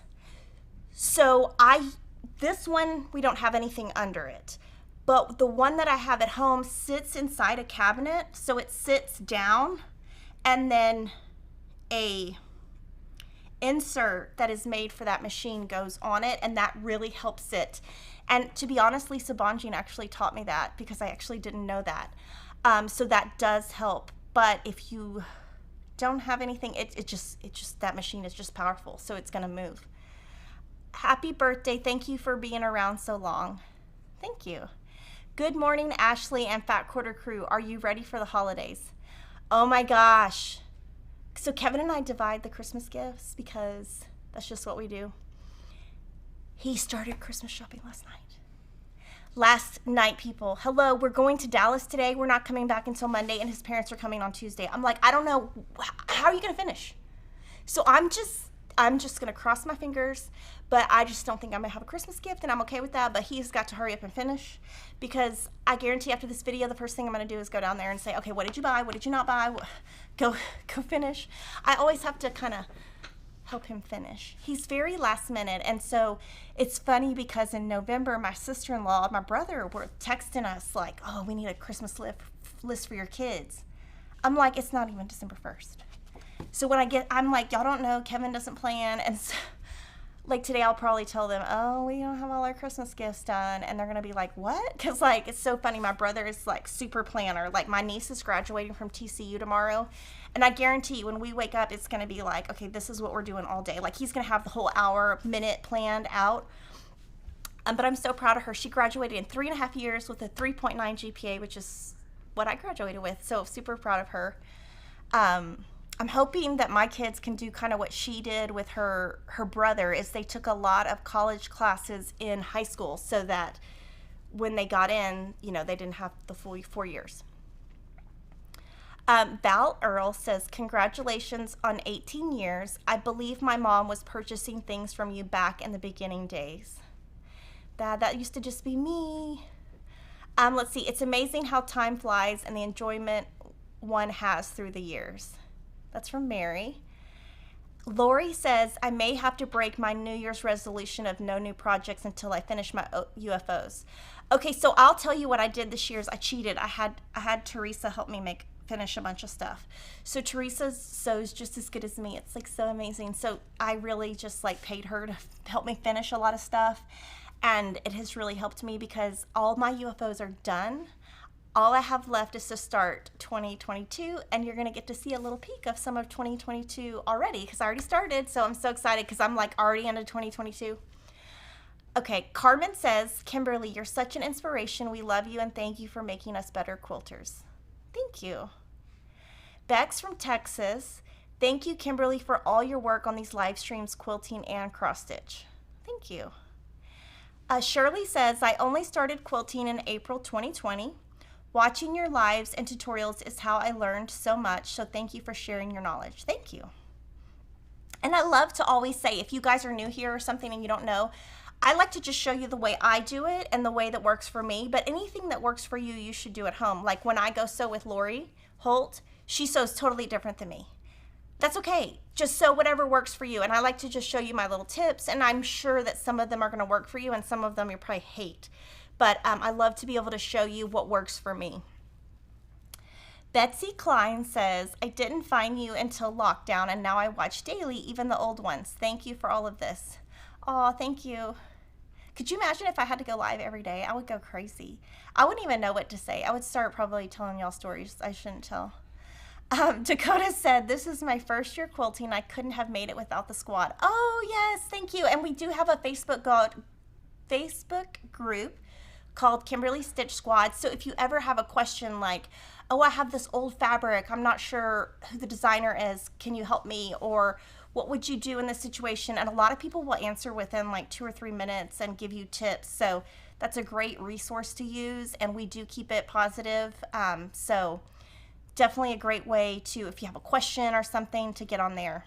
[SPEAKER 1] So this one, we don't have anything under it. But the one that I have at home sits inside a cabinet, so it sits down, and then a insert that is made for that machine goes on it, and that really helps it. And to be honest, Lisa Bonjean actually taught me that, because I actually didn't know that. So that does help. But if you don't have anything, it just that machine is just powerful, so it's gonna move. Happy birthday, thank you for being around so long. Thank you. Good morning, Ashley and Fat Quarter crew. Are you ready for the holidays? Oh my gosh. So Kevin and I divide the Christmas gifts, because that's just what we do. He started Christmas shopping last night. Last night, people. Hello, we're going to Dallas today. We're not coming back until Monday, and his parents are coming on Tuesday. I'm like, I don't know. How are you going to finish? So I'm just going to cross my fingers, but I just don't think I'm going to have a Christmas gift, and I'm okay with that. But he's got to hurry up and finish, because I guarantee after this video, the first thing I'm going to do is go down there and say, okay, what did you buy? What did you not buy? Go finish. I always have to kind of help him finish. He's very last minute, and so it's funny, because in November, my sister-in-law and my brother were texting us like, oh, we need a Christmas list for your kids. I'm like, it's not even December 1st. So when I'm like, y'all don't know, Kevin doesn't plan, and so, like today I'll probably tell them, oh, we don't have all our Christmas gifts done, and they're gonna be like, what? Because like, it's so funny, my brother is like super planner. Like, my niece is graduating from TCU tomorrow, and I guarantee you, when we wake up, it's gonna be like, okay, this is what we're doing all day. Like, he's gonna have the whole hour, minute planned out. But I'm so proud of her. She graduated in 3.5 years with a 3.9 GPA, which is what I graduated with. So super proud of her. I'm hoping that my kids can do kind of what she did with her brother, is they took a lot of college classes in high school, so that when they got in, you know, they didn't have the full 4 years. Val Earl says, congratulations on 18 years. I believe my mom was purchasing things from you back in the beginning days. That used to just be me. Let's see. It's amazing how time flies and the enjoyment one has through the years. That's from Mary. Lori says, I may have to break my New Year's resolution of no new projects until I finish my UFOs. Okay, so I'll tell you what I did this year is I cheated. I had Teresa help me finish a bunch of stuff. So Teresa sews just as good as me. It's like so amazing. So I really just like paid her to help me finish a lot of stuff. And it has really helped me because all my UFOs are done. All I have left is to start 2022, and you're going to get to see a little peek of some of 2022 already because I already started, so I'm so excited because I'm like already into 2022. Okay, Carmen says, Kimberly, you're such an inspiration. We love you and thank you for making us better quilters. Thank you. Bex from Texas, thank you, Kimberly, for all your work on these live streams, quilting and cross stitch. Thank you. Shirley says, I only started quilting in April 2020. Watching your lives and tutorials is how I learned so much, so thank you for sharing your knowledge. Thank you. And I love to always say, if you guys are new here or something and you don't know, I like to just show you the way I do it and the way that works for me, but anything that works for you, you should do at home. Like when I go sew with Lori Holt, she sews totally different than me. That's okay. Just sew whatever works for you. And I like to just show you my little tips, and I'm sure that some of them are going to work for you and some of them you probably hate. But I love to be able to show you what works for me. Betsy Klein says, I didn't find you until lockdown, and now I watch daily, even the old ones. Thank you for all of this. Oh, thank you. Could you imagine if I had to go live every day? I would go crazy. I wouldn't even know what to say. I would start probably telling y'all stories I shouldn't tell. Dakota said, this is my first year quilting. I couldn't have made it without the squad. Oh, yes, thank you. And we do have a Facebook group called Kimberly Stitch Squad. So if you ever have a question like, oh, I have this old fabric, I'm not sure who the designer is, can you help me? Or what would you do in this situation? And a lot of people will answer within like 2 or 3 minutes and give you tips. So that's a great resource to use, and we do keep it positive. So definitely a great way to, if you have a question or something, to get on there.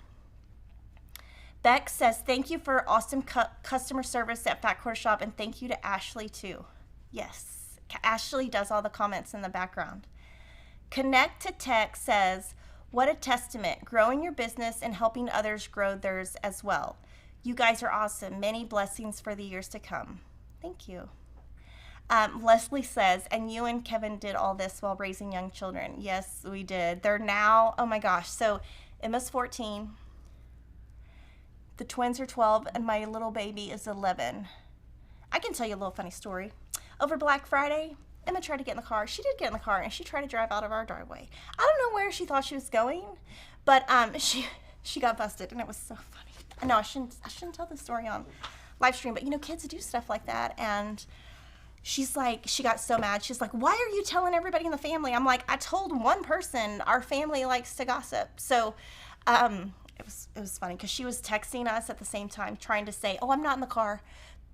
[SPEAKER 1] Beck says, thank you for awesome customer service at Fat Quarter Shop, and thank you to Ashley too. Yes, Ashley does all the comments in the background. Connect to Tech says, what a testament, growing your business and helping others grow theirs as well. You guys are awesome. Many blessings for the years to come. Thank you. Leslie says, and you and Kevin did all this while raising young children. Yes, we did. They're now, oh my gosh, so Emma's 14, the twins are 12, and my little baby is 11. I can tell you a little funny story. Over Black Friday, Emma tried to get in the car. She did get in the car, and she tried to drive out of our driveway. I don't know where she thought she was going, but she got busted, and it was so funny. No, I shouldn't tell this story on live stream, but you know, kids do stuff like that, and she's like, she got so mad. She's like, why are you telling everybody in the family? I'm like, I told one person. Our family likes to gossip. So it was funny because she was texting us at the same time trying to say, oh, I'm not in the car.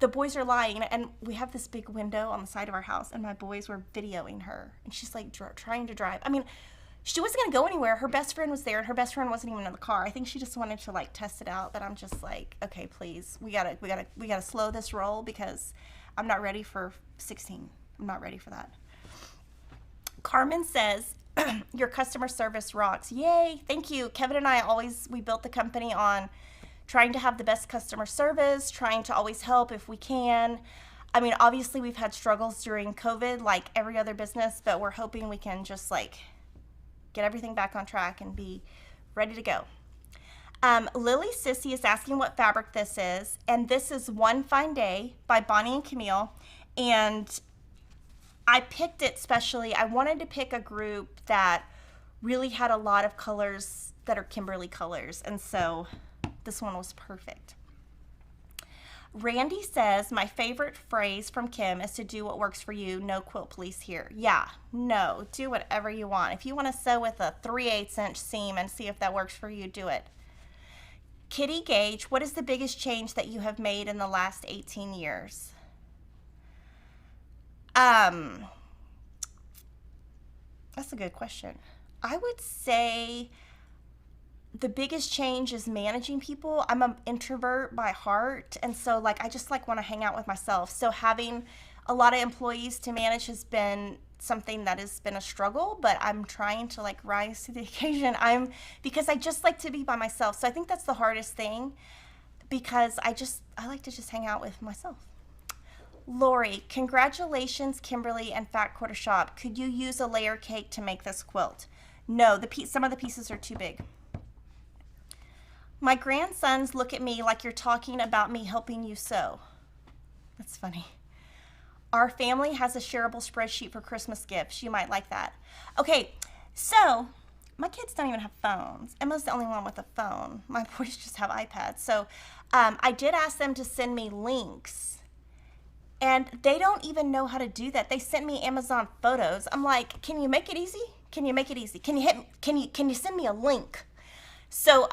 [SPEAKER 1] The boys are lying. And we have this big window on the side of our house, and my boys were videoing her. And she's like trying to drive. I mean, she wasn't going to go anywhere. Her best friend was there, and her best friend wasn't even in the car. I think she just wanted to like test it out. But I'm just like, okay, please, we gotta slow this roll because I'm not ready for 16. I'm not ready for that. Carmen says, your customer service rocks. Yay, thank you. Kevin and I we built the company on trying to have the best customer service, trying to always help if we can. I mean, obviously we've had struggles during COVID like every other business, but we're hoping we can just like get everything back on track and be ready to go. Lily Sissy is asking what fabric this is, and this is One Fine Day by Bonnie and Camille, and I picked it specially. I wanted to pick a group that really had a lot of colors that are Kimberly colors, and so this one was perfect. Randy says, my favorite phrase from Kim is to do what works for you. No quilt police here. Yeah, no, do whatever you want. If you want to sew with a 3/8 inch seam and see if that works for you, do it. Kitty Gage, what is the biggest change that you have made in the last 18 years? That's a good question. I would say the biggest change is managing people. I'm an introvert by heart, and so like I just like want to hang out with myself. So having a lot of employees to manage has been something that has been a struggle, but I'm trying to like rise to the occasion. Because I just like to be by myself. So I think that's the hardest thing, because I like to just hang out with myself. Lori, congratulations, Kimberly and Fat Quarter Shop. Could you use a layer cake to make this quilt? No, some of the pieces are too big. My grandsons look at me like you're talking about me helping you sew. That's funny. Our family has a shareable spreadsheet for Christmas gifts. You might like that. Okay, so my kids don't even have phones. Emma's the only one with a phone. My boys just have iPads. So I did ask them to send me links, and they don't even know how to do that. They sent me Amazon photos. I'm like, can you make it easy? Can you make it easy? Can you send me a link? So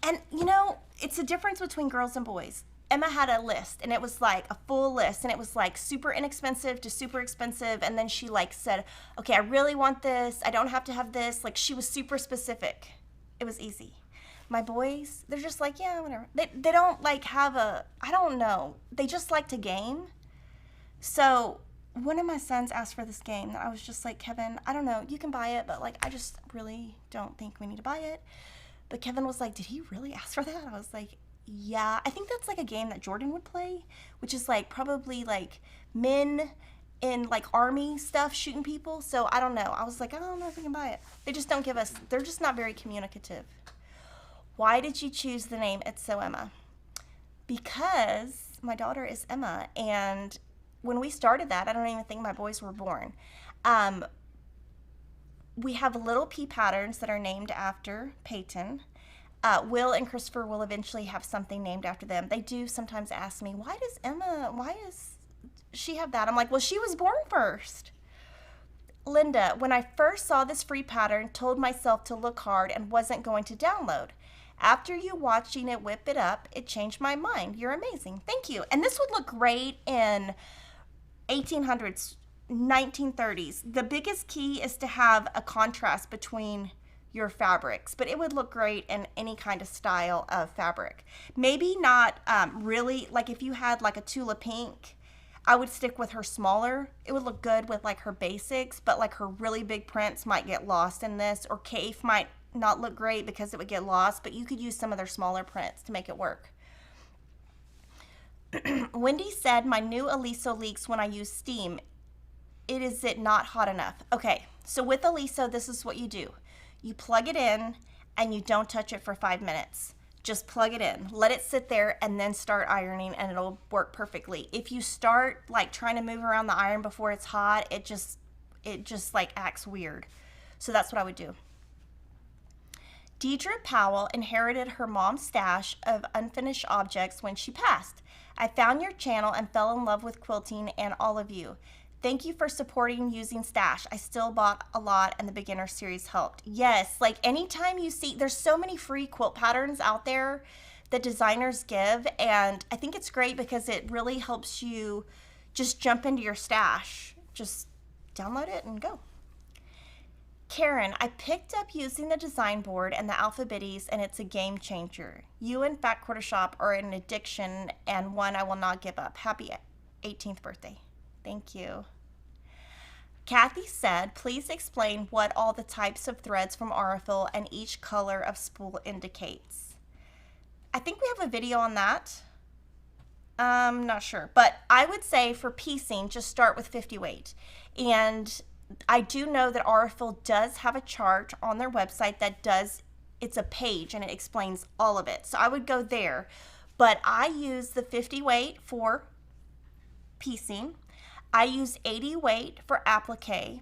[SPEAKER 1] and you know, it's a difference between girls and boys. Emma had a list, and it was like a full list, and it was like super inexpensive to super expensive, and then she like said, okay, I really want this, I don't have to have this. Like, she was super specific. It was easy. My boys, they're just like, yeah, whatever. They don't like have I don't know, they just like to game. So one of my sons asked for this game that I was just like, Kevin, I don't know, you can buy it, but like I just really don't think we need to buy it. But Kevin was like, did he really ask for that? I was like, yeah, I think that's like a game that Jordan would play, which is like probably like men in like army stuff shooting people. So I don't know. I was like, I don't know if we can buy it. They just don't give us, they're just not very communicative. Why did you choose the name It's So Emma? Because my daughter is Emma, and when we started that, I don't even think my boys were born. We have little pea patterns that are named after Peyton. Will and Christopher will eventually have something named after them. They do sometimes ask me, why does she have that? I'm like, well, she was born first. Linda, when I first saw this free pattern, told myself to look hard and wasn't going to download. After you watching it whip it up, it changed my mind. You're amazing. Thank you. And this would look great in 1800s, 1930s. The biggest key is to have a contrast between your fabrics, but it would look great in any kind of style of fabric. Maybe not really, like if you had like a Tula pink, I would stick with her smaller. It would look good with like her basics, but like her really big prints might get lost in this, or Kaif might not look great because it would get lost, but you could use some of their smaller prints to make it work. Wendy said, my new Aliso leaks when I use steam. Is it not hot enough? Okay, so with Aliso, this is what you do. You plug it in and you don't touch it for 5 minutes. Just plug it in, let it sit there, and then start ironing, and it'll work perfectly. If you start like trying to move around the iron before it's hot, it just like acts weird. So that's what I would do. Deidre Powell inherited her mom's stash of unfinished objects when she passed. I found your channel and fell in love with quilting and all of you. Thank you for supporting using stash. I still bought a lot, and the beginner series helped. Yes, like anytime you see, there's so many free quilt patterns out there that designers give, and I think it's great because it really helps you just jump into your stash. Just download it and go. Karen, I picked up using the design board and the alphabeties, and it's a game changer. You and Fat Quarter Shop are an addiction and one I will not give up. Happy 18th birthday. Thank you. Kathy said, please explain what all the types of threads from Aurifil and each color of spool indicates. I think we have a video on that. I'm not sure, but I would say for piecing, just start with 50 weight. And I do know that Aurifil does have a chart on their website that it's a page and it explains all of it. So I would go there, but I use the 50 weight for piecing. I use 80 weight for applique.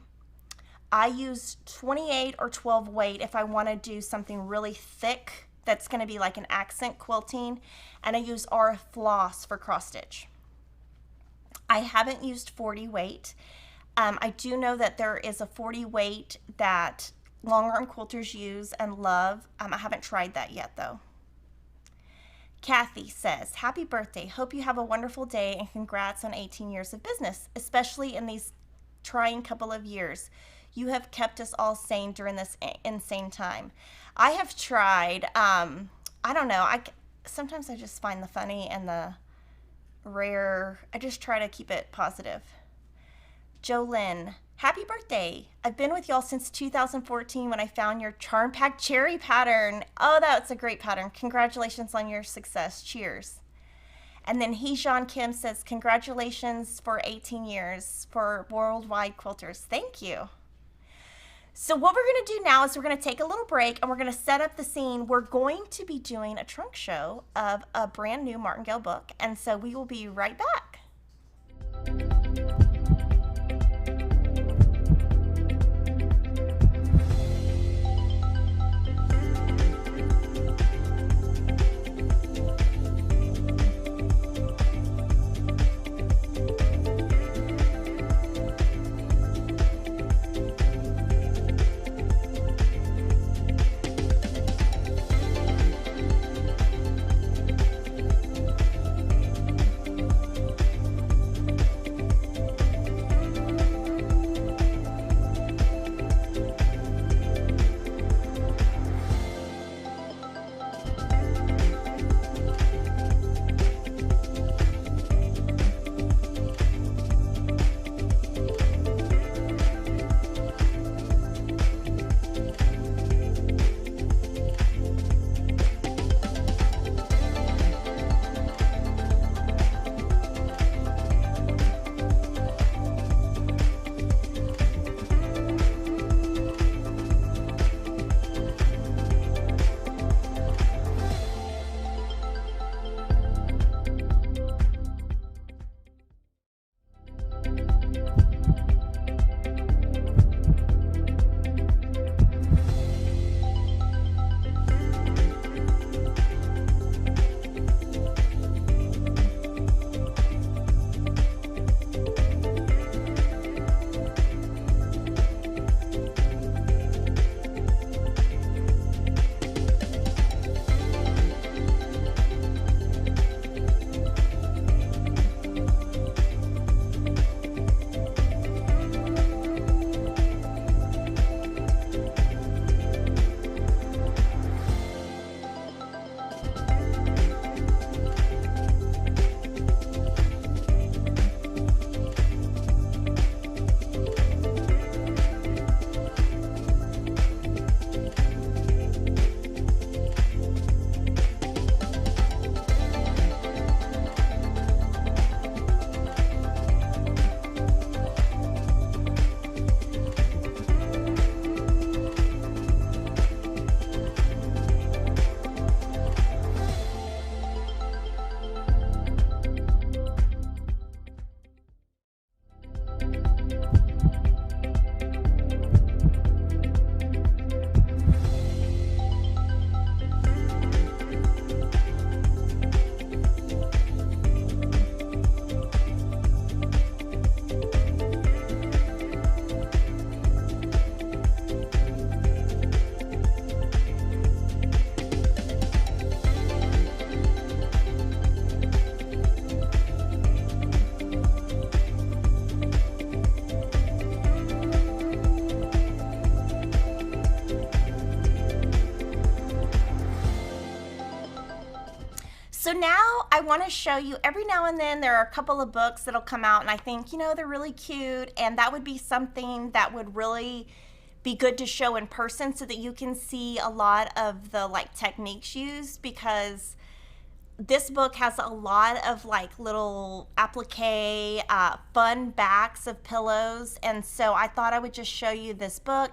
[SPEAKER 1] I use 28 or 12 weight if I want to do something really thick that's going to be like an accent quilting, and I use Aurifloss for cross stitch. I haven't used 40 weight. I do know that there is a 40 weight that long arm quilters use and love. I haven't tried that yet though. Kathy says, happy birthday. Hope you have a wonderful day and congrats on 18 years of business, especially in these trying couple of years. You have kept us all sane during this insane time. I have tried, I don't know, sometimes I just find the funny and the rare. I just try to keep it positive. Jolynn, happy birthday. I've been with y'all since 2014 when I found your Charm Pack cherry pattern. Oh, that's a great pattern. Congratulations on your success. Cheers. And then Heejon Kim says, congratulations for 18 years for Worldwide Quilters. Thank you. So what we're going to do now is we're going to take a little break and we're going to set up the scene. We're going to be doing a trunk show of a brand new Martingale book. And so we will be right back. So now I want to show you, every now and then there are a couple of books that'll come out and I think, you know, they're really cute, and that would be something that would really be good to show in person so that you can see a lot of the like techniques used, because this book has a lot of like little applique, fun backs of pillows, and so I thought I would just show you this book.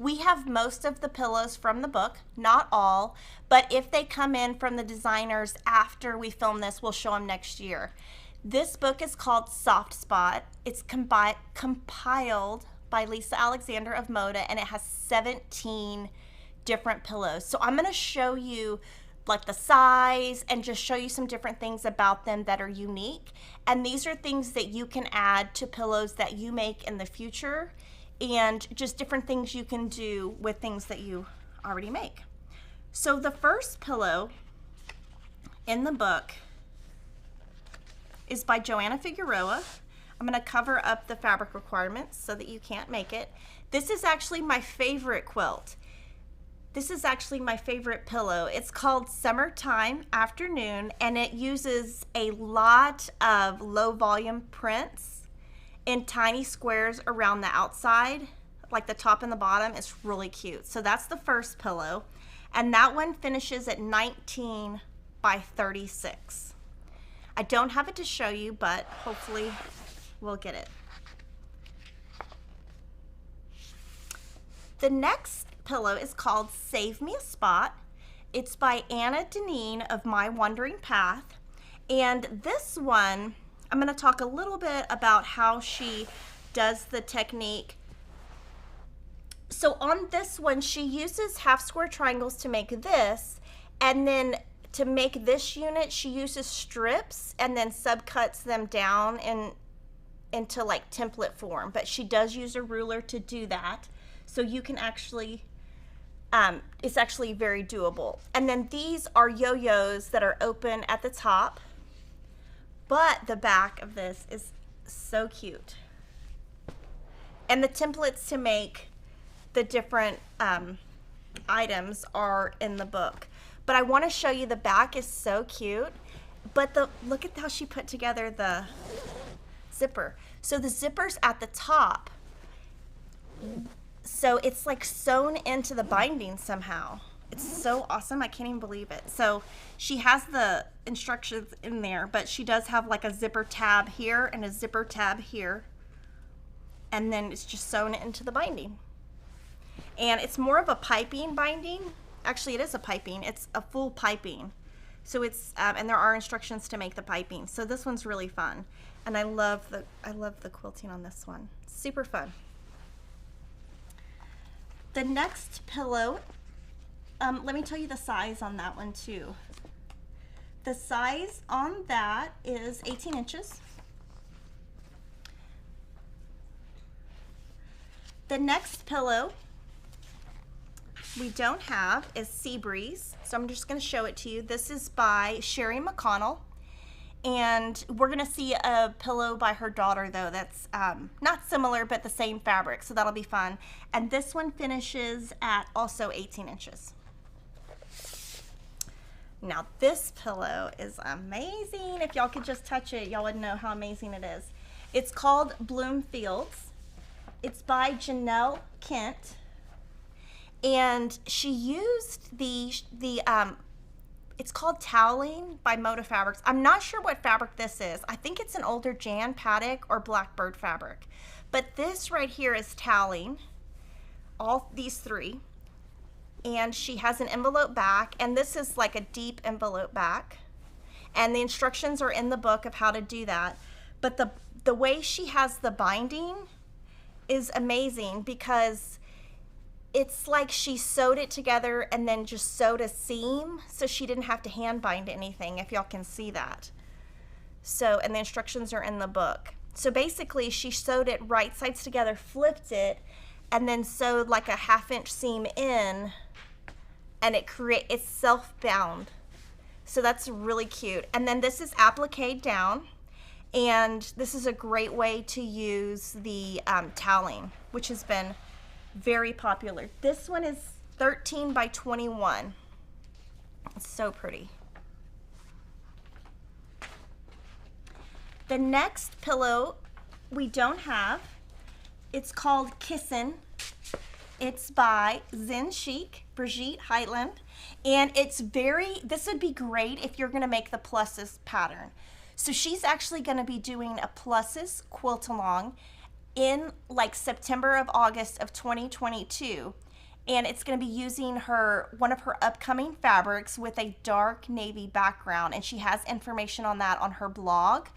[SPEAKER 1] We have most of the pillows from the book, not all, but if they come in from the designers after we film this, we'll show them next year. This book is called Soft Spot. It's compiled by Lisa Alexander of Moda, and it has 17 different pillows. So I'm gonna show you like the size and just show you some different things about them that are unique. And these are things that you can add to pillows that you make in the future, and just different things you can do with things that you already make. So the first pillow in the book is by Joanna Figueroa. I'm going to cover up the fabric requirements so that you can't make it. This is actually my favorite quilt. This is actually my favorite pillow. It's called Summertime Afternoon, and it uses a lot of low volume prints in tiny squares around the outside, like the top and the bottom. It's really cute. So that's the first pillow, and that one finishes at 19 by 36. I don't have it to show you, but hopefully we'll get it. The next pillow is called Save Me a Spot. It's by Anna Deneen of My Wandering Path. And this one, I'm going to talk a little bit about how she does the technique. So on this one, she uses half square triangles to make this, and then to make this unit, she uses strips and then subcuts them down into like template form. But she does use a ruler to do that. So you can actually, it's actually very doable. And then these are yo-yos that are open at the top, but the back of this is so cute. And the templates to make the different items are in the book. But I want to show you the back is so cute. But look at how she put together the zipper. So the zipper's at the top. So it's like sewn into the binding somehow. It's so awesome. I can't even believe it. So she has the instructions in there, but she does have like a zipper tab here and a zipper tab here. And then it's just sewn into the binding. And it's more of a piping binding. Actually, it is a piping. It's a full piping. So it's, and there are instructions to make the piping. So this one's really fun. And I love the quilting on this one. Super fun. The next pillow, let me tell you the size on that one too. The size on that is 18 inches. The next pillow we don't have is Sea Breeze, so I'm just going to show it to you. This is by Sherry McConnell, and we're going to see a pillow by her daughter though that's not similar but the same fabric, so that'll be fun. And this one finishes at also 18 inches. Now this pillow is amazing. If y'all could just touch it, y'all would know how amazing it is. It's called Bloomfields. It's by Janelle Kent. And she used it's called Toweling by Moda Fabrics. I'm not sure what fabric this is. I think it's an older Jan Paddock or Blackbird fabric. But this right here is Toweling, all these three. And she has an envelope back, and this is like a deep envelope back. And the instructions are in the book of how to do that. But the way she has the binding is amazing, because it's like she sewed it together and then just sewed a seam, so she didn't have to hand bind anything, if y'all can see that. So, and the instructions are in the book. So basically she sewed it right sides together, flipped it, and then sewed like a 1/2 inch seam in, and it's self-bound. So that's really cute. And then this is applique down, and this is a great way to use the toweling, which has been very popular. This one is 13 by 21. It's so pretty. The next pillow we don't have, it's called Kissin'. It's by Zen Chic, Brigitte Heitland, and this would be great if you're gonna make the pluses pattern. So she's actually gonna be doing a pluses quilt along in like September of August of 2022, and it's going to be using one of her upcoming fabrics with a dark navy background, and she has information on that on her blog.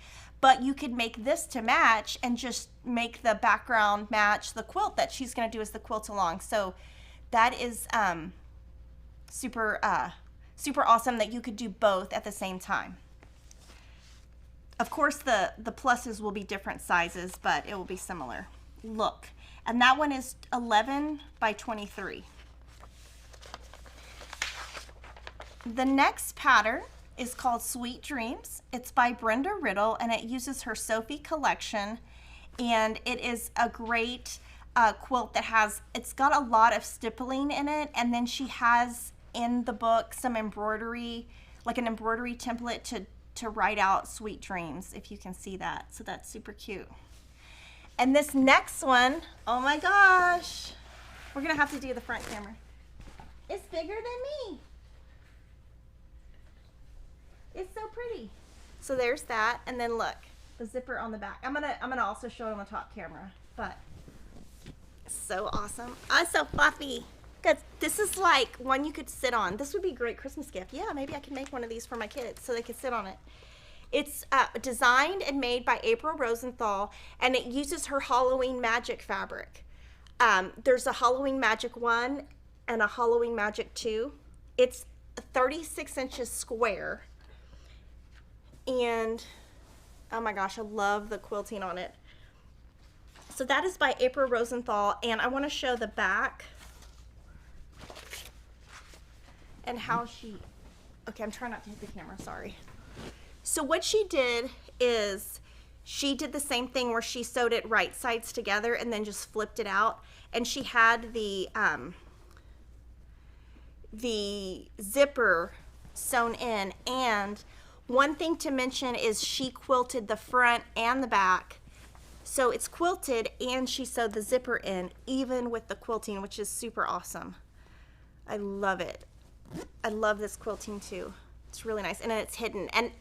[SPEAKER 1] But you could make this to match and just make the background match the quilt that she's going to do as the quilt along. So that is super awesome that you could do both at the same time. Of course, the pluses will be different sizes, but it will be similar look. And that one is 11 by 23. The next pattern is called Sweet Dreams. It's by Brenda Riddle, and it uses her Sophie collection, And it is a great quilt that it's got a lot of stippling in it, and then she has in the book some embroidery, like an embroidery template to write out sweet dreams, if you can see that. So that's super cute. And this next one, oh my gosh, we're gonna have to do the front camera. It's bigger than me. It's so pretty. So there's that, and then look, the zipper on the back. I'm gonna also show it on the top camera, but so awesome. Oh, it's so fluffy. Cause this is like one you could sit on. This would be a great Christmas gift. Yeah, maybe I can make one of these for my kids so they could sit on it. It's designed and made by April Rosenthal, and it uses her Halloween Magic fabric. There's a Halloween Magic 1 and a Halloween Magic 2. It's 36 inches square. And oh my gosh, I love the quilting on it. So that is by April Rosenthal, and I want to show the back and how she, okay, I'm trying not to hit the camera, sorry. So what she did is she did the same thing where she sewed it right sides together and then just flipped it out, and she had the zipper sewn in. And one thing to mention is she quilted the front and the back. So it's quilted and she sewed the zipper in, even with the quilting, which is super awesome. I love it. I love this quilting too. It's really nice, and it's hidden. And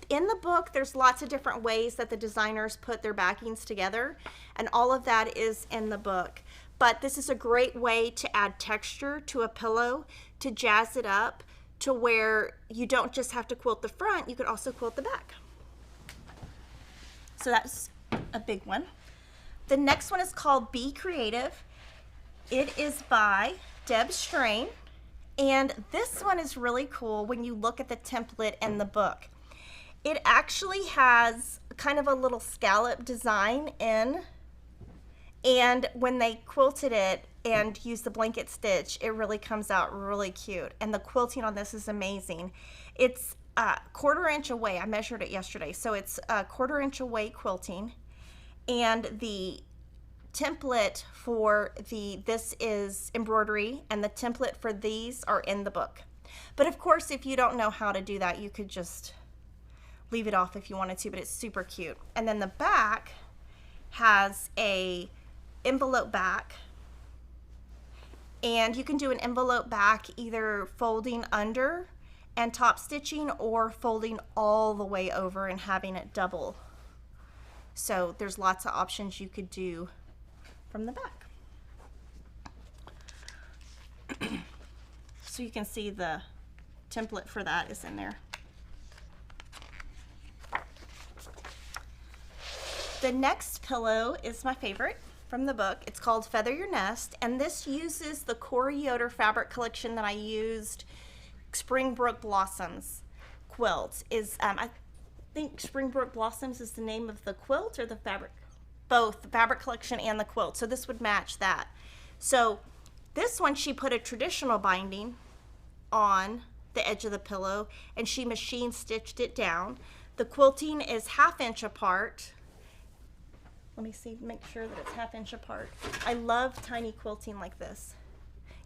[SPEAKER 1] in the book, there's lots of different ways that the designers put their backings together, and all of that is in the book. But this is a great way to add texture to a pillow, to jazz it up, to where you don't just have to quilt the front, you could also quilt the back. So that's a big one. The next one is called Be Creative. It is by Deb Strain, and this one is really cool when you look at the template in the book. It actually has kind of a little scallop design in, and when they quilted it and used the blanket stitch, it really comes out really cute. And the quilting on this is amazing. It's a 1/4 inch away. I measured it yesterday. So it's a 1/4 inch away quilting. And the template for this is embroidery, and the template for these are in the book. But of course, if you don't know how to do that, you could just leave it off if you wanted to, but it's super cute. And then the back has a envelope back, and you can do an envelope back either folding under and top stitching, or folding all the way over and having it double. So there's lots of options you could do from the back. So you can see the template for that is in there. The next pillow is my favorite from the book. It's called Feather Your Nest, and this uses the Corey Yoder fabric collection that I used. Springbrook Blossoms quilt is, I think Springbrook Blossoms is the name of the quilt, or the fabric, both the fabric collection and the quilt. So this would match that. So this one, she put a traditional binding on the edge of the pillow, and she machine stitched it down. The quilting is 1/2 inch apart. Let me see, make sure that it's 1/2 inch apart. I love tiny quilting like this.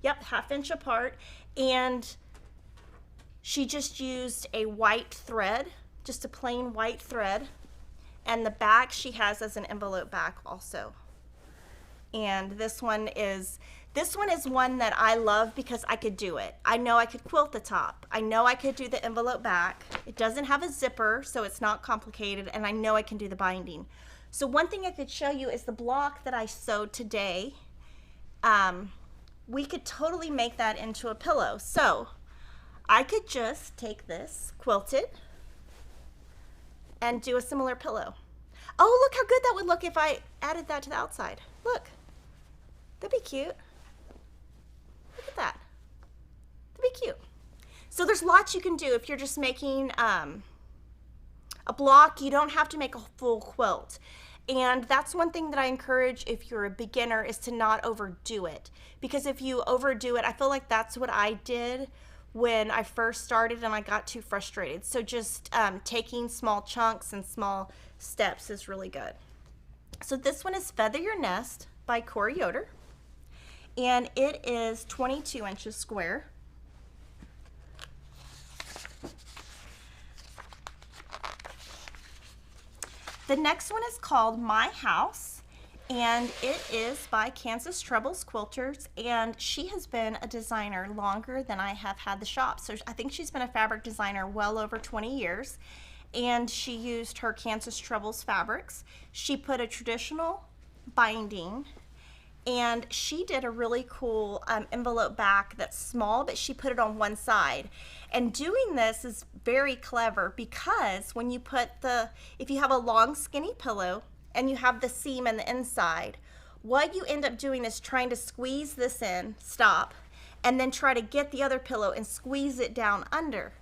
[SPEAKER 1] Yep, 1/2 inch apart. And she just used a white thread, just a plain white thread. And the back she has as an envelope back also. And this one is one that I love because I could do it. I know I could quilt the top. I know I could do the envelope back. It doesn't have a zipper, so it's not complicated, and I know I can do the binding. So one thing I could show you is the block that I sewed today. We could totally make that into a pillow. So I could just take this, quilt it, and do a similar pillow. Oh, look how good that would look if I added that to the outside. Look, that'd be cute. Look at that, that'd be cute. So there's lots you can do if you're just making a block. You don't have to make a full quilt. And that's one thing that I encourage if you're a beginner, is to not overdo it. Because if you overdo it, I feel like that's what I did when I first started and I got too frustrated. So just taking small chunks and small steps is really good. So this one is Feather Your Nest by Corey Yoder, and it is 22 inches square. The next one is called My House, and it is by Kansas Troubles Quilters, and she has been a designer longer than I have had the shop. So I think she's been a fabric designer well over 20 years, and she used her Kansas Troubles fabrics. She put a traditional binding, and she did a really cool envelope back that's small, but she put it on one side. And doing this is very clever because when you put if you have a long skinny pillow and you have the seam in the inside, what you end up doing is trying to squeeze this in, stop, and then try to get the other pillow and squeeze it down under.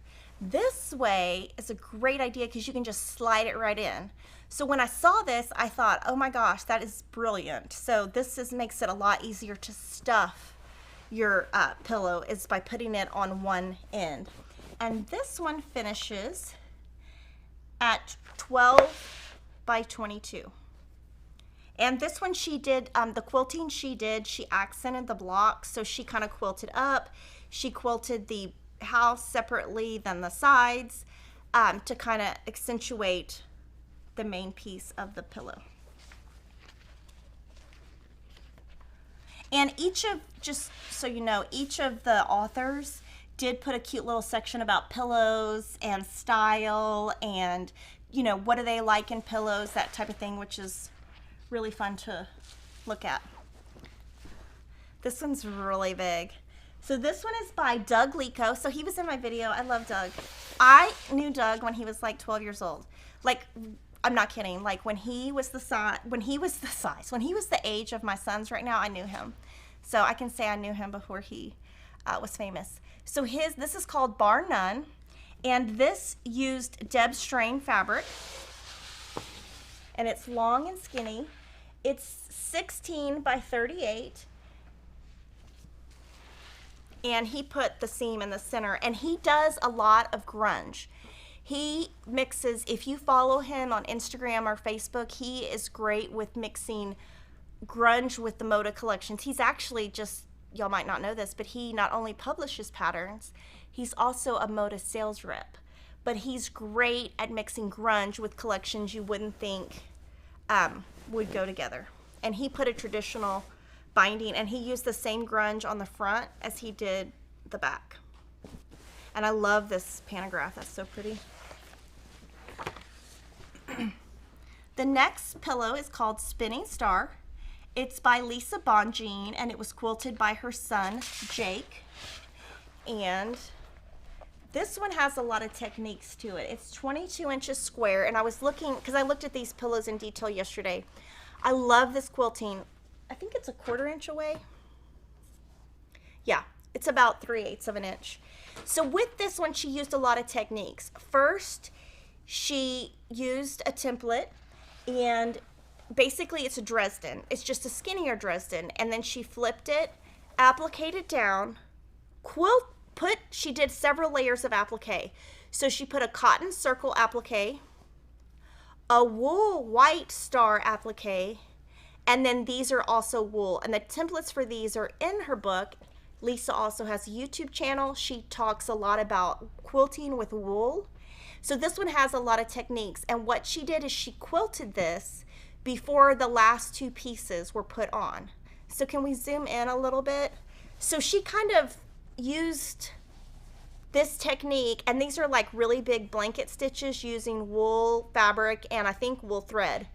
[SPEAKER 1] This way is a great idea because you can just slide it right in. So when I saw this, I thought, oh my gosh, that is brilliant. So this makes it a lot easier to stuff your pillow is by putting it on one end. And this one finishes at 12 by 22. And this one she did, the quilting she accented the blocks, so she kind of quilted up. She quilted the house separately than the sides to kind of accentuate the main piece of the pillow. And just so you know, each of the authors did put a cute little section about pillows and style and, you know, what do they like in pillows, that type of thing, which is really fun to look at. This one's really big. So this one is by Doug Lico. So he was in my video. I love Doug. I knew Doug when he was like 12 years old. Like, I'm not kidding. Like when he was when he was the age of my sons right now, I knew him. So I can say I knew him before he was famous. So this is called Bar None, and this used Deb Strain fabric, and it's long and skinny. It's 16 by 38, and he put the seam in the center, and he does a lot of grunge. He mixes, if you follow him on Instagram or Facebook, he is great with mixing grunge with the Moda collections. He's actually just, y'all might not know this, but he not only publishes patterns, he's also a Moda sales rep. But he's great at mixing grunge with collections you wouldn't think would go together. And he put a traditional binding, and he used the same grunge on the front as he did the back. And I love this pantograph. That's so pretty. The next pillow is called Spinning Star. It's by Lisa Bonjean, and it was quilted by her son, Jake. And this one has a lot of techniques to it. It's 22 inches square, and I was looking, because I looked at these pillows in detail yesterday. I love this quilting. I think it's a 1/4 inch away. Yeah, it's about 3/8 of an inch. So with this one, she used a lot of techniques. First, she used a template, and basically it's a Dresden. It's just a skinnier Dresden, and then she flipped it, appliqued it down, she did several layers of applique. So she put a cotton circle applique, a wool white star applique, and then these are also wool. And the templates for these are in her book. Lisa also has a YouTube channel. She talks a lot about quilting with wool. So this one has a lot of techniques. And what she did is she quilted this before the last two pieces were put on. So can we zoom in a little bit? So she kind of used this technique, and these are like really big blanket stitches using wool fabric and I think wool thread.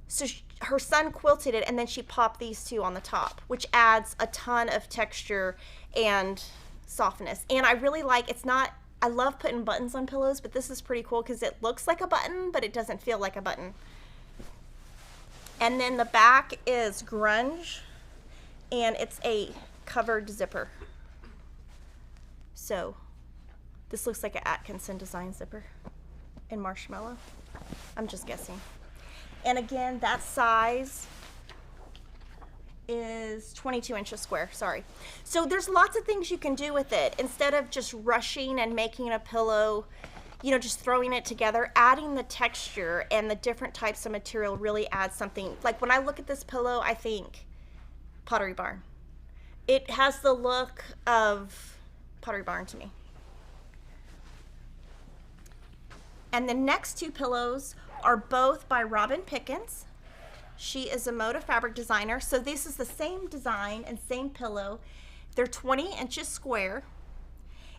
[SPEAKER 1] So her son quilted it, and then she popped these two on the top, which adds a ton of texture and softness. And I really like, I love putting buttons on pillows, but this is pretty cool because it looks like a button, but it doesn't feel like a button. And then the back is grunge, and it's a covered zipper. So this looks like an Atkinson design zipper in marshmallow. I'm just guessing. And again, that size is 22 inches square, sorry. So there's lots of things you can do with it. Instead of just rushing and making a pillow, you know, just throwing it together, adding the texture and the different types of material really adds something. Like when I look at this pillow, I think Pottery Barn. It has the look of Pottery Barn to me. And the next two pillows are both by Robin Pickens. She is a Moda fabric designer. So this is the same design and same pillow. They're 20 inches square.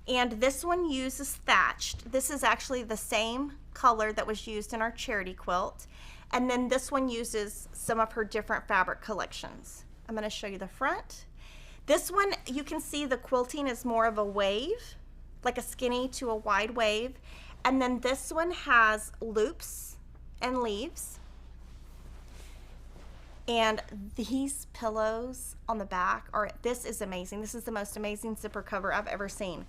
[SPEAKER 1] And this one uses thatched. This is actually the same color that was used in our charity quilt. And then this one uses some of her different fabric collections. I'm going to show you the front. This one, you can see the quilting is more of a wave, like a skinny to a wide wave. And then this one has loops and leaves. And these pillows on the back are, this is amazing. This is the most amazing zipper cover I've ever seen.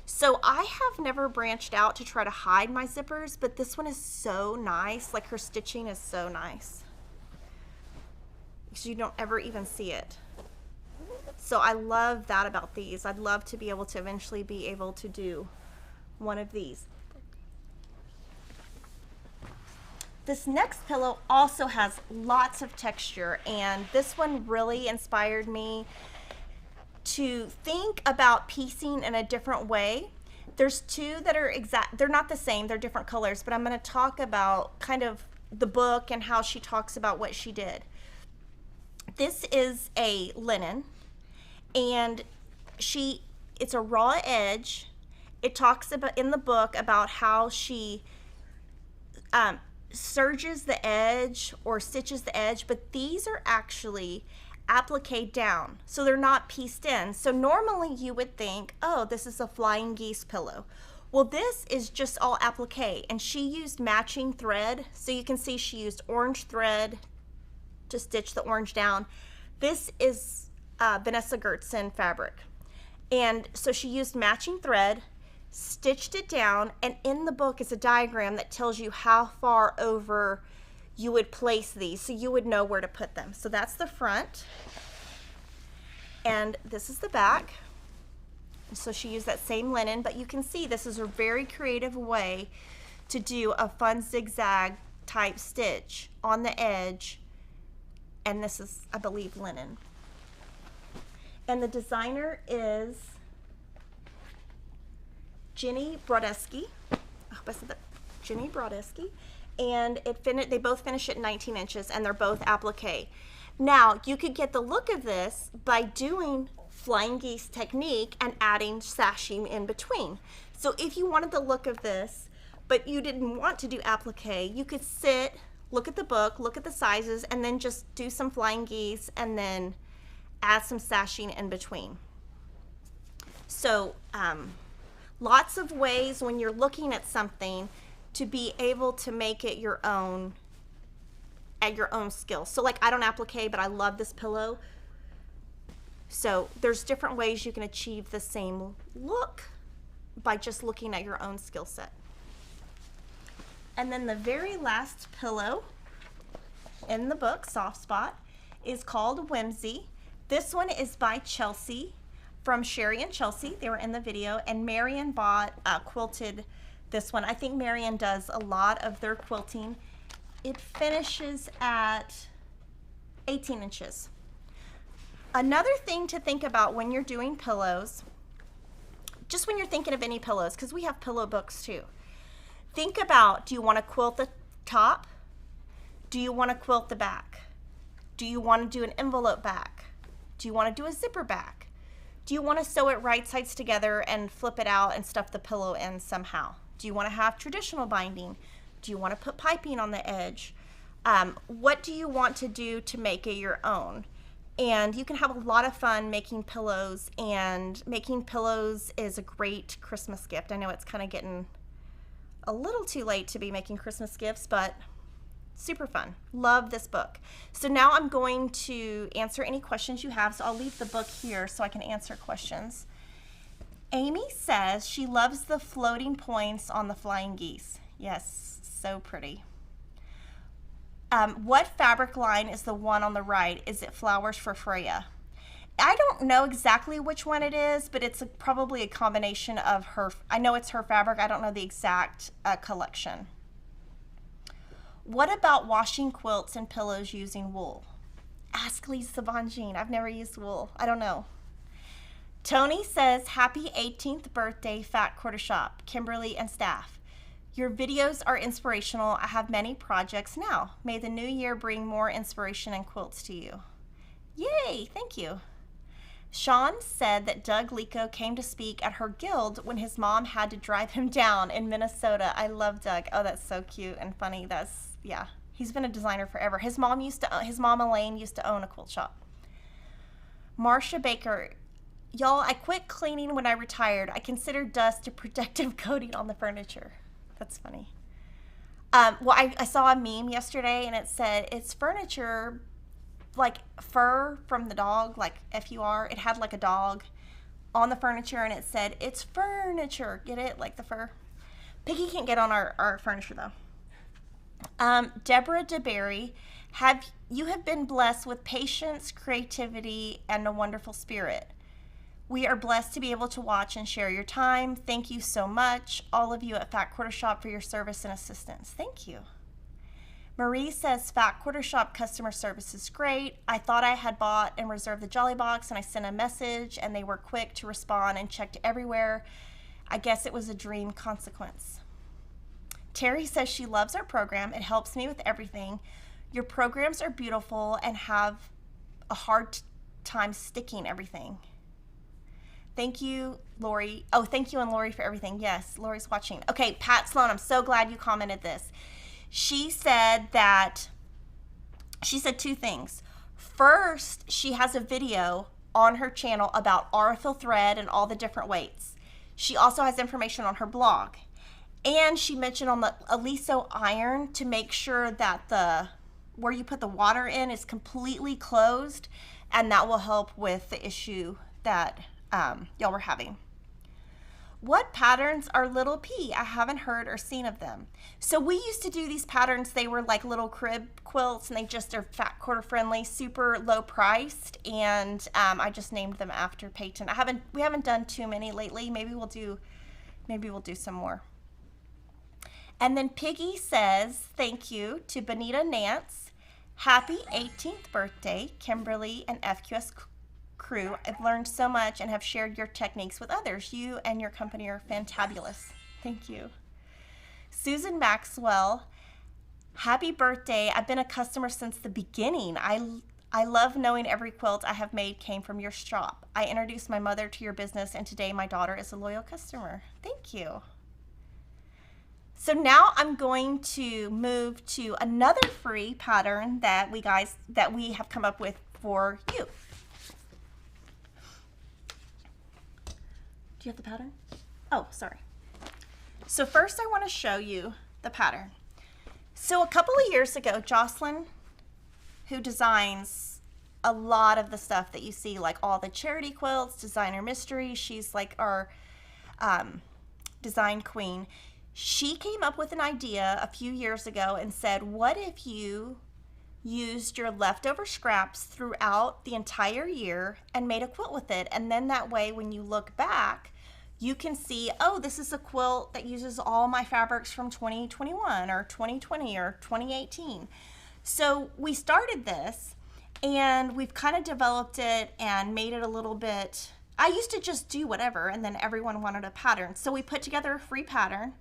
[SPEAKER 1] So I have never branched out to try to hide my zippers, but this one is so nice. Like her stitching is so nice. Because you don't ever even see it. So I love that about these. I'd love to be able to eventually be able to do one of these. This next pillow also has lots of texture, and this one really inspired me to think about piecing in a different way. There's two that are they're not the same, they're different colors, but I'm going to talk about kind of the book and how she talks about what she did. This is a linen, and it's a raw edge. It talks about in the book about how she serges the edge or stitches the edge, but these are actually appliqued down, so they're not pieced in. So normally you would think, oh, this is a flying geese pillow. Well, this is just all applique, and she used matching thread. So you can see she used orange thread to stitch the orange down. This is Vanessa Gertsen fabric, and so she used matching thread, stitched it down, and in the book is a diagram that tells you how far over you would place these, so you would know where to put them. So that's the front, and this is the back. So she used that same linen, but you can see this is a very creative way to do a fun zigzag type stitch on the edge, and this is, I believe, linen. And the designer is Jenny Brodesky. I hope I said that. Jenny Brodesky. And they both finish at 19 inches, and they're both applique. Now, you could get the look of this by doing flying geese technique and adding sashing in between. So if you wanted the look of this, but you didn't want to do applique, you could sit, look at the book, look at the sizes, and then just do some flying geese and then add some sashing in between. So lots of ways when you're looking at something to be able to make it your own at your own skill. So like, I don't applique, but I love this pillow. So there's different ways you can achieve the same look by just looking at your own skill set. And then the very last pillow in the book, Soft Spot, is called Whimsy. This one is by Chelsea, from Sherry and Chelsea. They were in the video, and Marion quilted this one. I think Marion does a lot of their quilting. It finishes at 18 inches. Another thing to think about when you're doing pillows, just when you're thinking of any pillows, because we have pillow books too, think about, do you want to quilt the top? Do you want to quilt the back? Do you want to do an envelope back? Do you want to do a zipper back? Do you want to sew it right sides together and flip it out and stuff the pillow in somehow? Do you want to have traditional binding? Do you want to put piping on the edge? What do you want to do to make it your own? And you can have a lot of fun making pillows, and making pillows is a great Christmas gift. I know it's kind of getting a little too late to be making Christmas gifts, but super fun. Love this book. So now I'm going to answer any questions you have. So I'll leave the book here so I can answer questions. Amy says she loves the floating points on the flying geese. Yes, so pretty. What fabric line is the one on the right? Is it Flowers for Freya? I don't know exactly which one it is, but it's probably a combination of her. I know it's her fabric. I don't know the exact collection. What about washing quilts and pillows using wool? Ask Lisa Bonjean. I've never used wool. I don't know. Tony says, happy 18th birthday, Fat Quarter Shop, Kimberly and staff. Your videos are inspirational. I have many projects now. May the new year bring more inspiration and quilts to you. Yay, thank you. Sean said that Doug Lico came to speak at her guild when his mom had to drive him down in Minnesota. I love Doug. Oh, that's so cute and funny. Yeah, he's been a designer forever. His mom Elaine used to own a quilt shop. Marcia Baker, y'all, I quit cleaning when I retired. I consider dust a protective coating on the furniture. That's funny. Well, I saw a meme yesterday and it said it's furniture like fur from the dog, like F-U-R. It had like a dog on the furniture and it said it's furniture. Get it? Like the fur. Piggy can't get on our furniture though. Deborah DeBerry, you have been blessed with patience, creativity, and a wonderful spirit. We are blessed to be able to watch and share your time. Thank you so much, all of you at Fat Quarter Shop, for your service and assistance. Thank you. Marie says, Fat Quarter Shop customer service is great. I thought I had bought and reserved the Jolly Box, and I sent a message, and they were quick to respond and checked everywhere. I guess it was a dream consequence. Terry says she loves our program. It helps me with everything. Your programs are beautiful and have a hard time sticking everything. Thank you, Lori. Oh, thank you and Lori for everything. Yes, Lori's watching. Okay, Pat Sloan, I'm so glad you commented this. She said two things. First, she has a video on her channel about aurifil thread and all the different weights. She also has information on her blog. And she mentioned on the Aliso iron to make sure that where you put the water in is completely closed, and that will help with the issue that y'all were having. What patterns are Little P? I haven't heard or seen of them. So we used to do these patterns. They were like little crib quilts, and they just are Fat Quarter friendly, super low priced, and I just named them after Peyton. We haven't done too many lately. Maybe we'll do some more. And then Piggy says, thank you to Benita Nance. Happy 18th birthday, Kimberly and FQS crew. I've learned so much and have shared your techniques with others. You and your company are fantabulous. Thank you. Susan Maxwell, happy birthday. I've been a customer since the beginning. I love knowing every quilt I have made came from your shop. I introduced my mother to your business, and today my daughter is a loyal customer. Thank you. So now I'm going to move to another free pattern that we have come up with for you. Do you have the pattern? Oh, sorry. So first I want to show you the pattern. So a couple of years ago, Jocelyn, who designs a lot of the stuff that you see, like all the charity quilts, designer mystery, she's like our design queen. She came up with an idea a few years ago and said, what if you used your leftover scraps throughout the entire year and made a quilt with it? And then that way, when you look back, you can see, oh, this is a quilt that uses all my fabrics from 2021 or 2020 or 2018. So we started this, and we've kind of developed it and made it a little bit. I used to just do whatever, and then everyone wanted a pattern. So we put together a free pattern.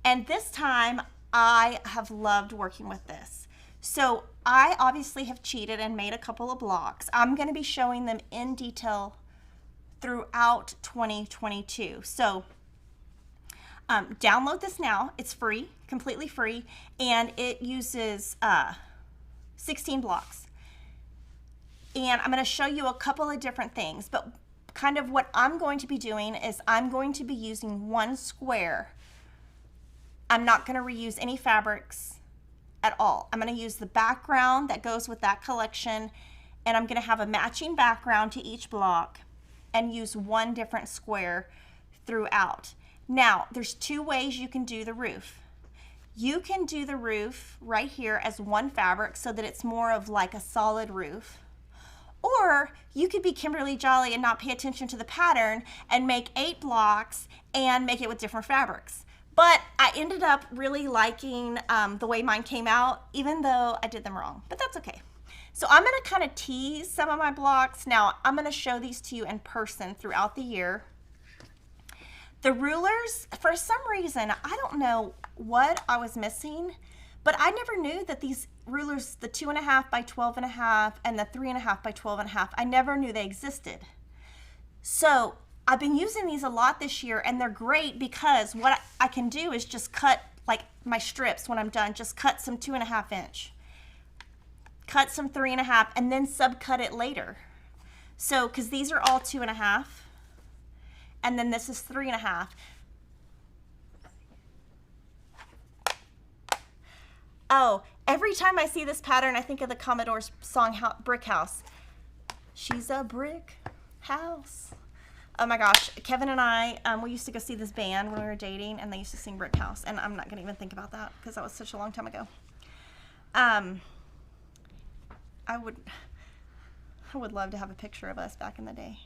[SPEAKER 1] And this time, I have loved working with this. So I obviously have cheated and made a couple of blocks. I'm going to be showing them in detail throughout 2022. So download this now. It's free, completely free, and it uses 16 blocks. And I'm going to show you a couple of different things, but kind of what I'm going to be doing is I'm going to be using one square. I'm not going to reuse any fabrics at all. I'm going to use the background that goes with that collection, and I'm going to have a matching background to each block and use one different square throughout. Now, there's two ways you can do the roof. You can do the roof right here as one fabric so that it's more of like a solid roof, Or you could be Kimberly Jolly and not pay attention to the pattern and make 8 blocks and make it with different fabrics. But I ended up really liking the way mine came out, even though I did them wrong, but that's okay. So I'm gonna kind of tease some of my blocks. Now I'm gonna show these to you in person throughout the year. The rulers, for some reason, I don't know what I was missing, but I never knew that these rulers, the 2.5 by 12.5 and the 3.5 by 12.5, I never knew they existed. So I've been using these a lot this year, and they're great because what I can do is just cut like my strips when I'm done, just cut some 2.5 inch, cut some 3.5, and then subcut it later. So, cause these are all 2.5, and then this is 3.5. Oh, every time I see this pattern, I think of the Commodore's song, Brick House. She's a brick house. Oh my gosh, Kevin and I, we used to go see this band when we were dating, and they used to sing Brick House, and I'm not gonna even think about that because that was such a long time ago. I would love to have a picture of us back in the day.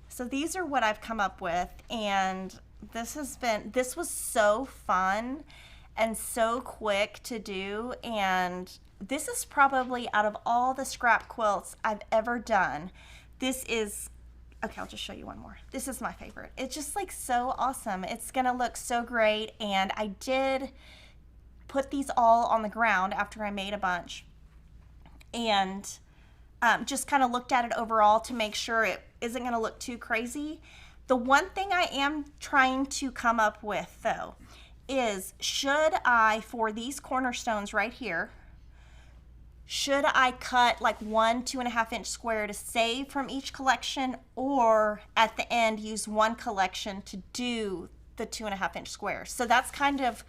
[SPEAKER 1] So these are what I've come up with, and this was so fun and so quick to do, and this is probably, out of all the scrap quilts I've ever done, this is, okay, I'll just show you one more. This is my favorite. It's just like so awesome. It's gonna look so great, and I did put these all on the ground after I made a bunch, and just kind of looked at it overall to make sure it isn't gonna look too crazy. The one thing I am trying to come up with though is, should I, for these cornerstones right here, should I cut like 1 2.5 inch square to save from each collection, or at the end use one collection to do the 2.5 inch squares? So that's kind of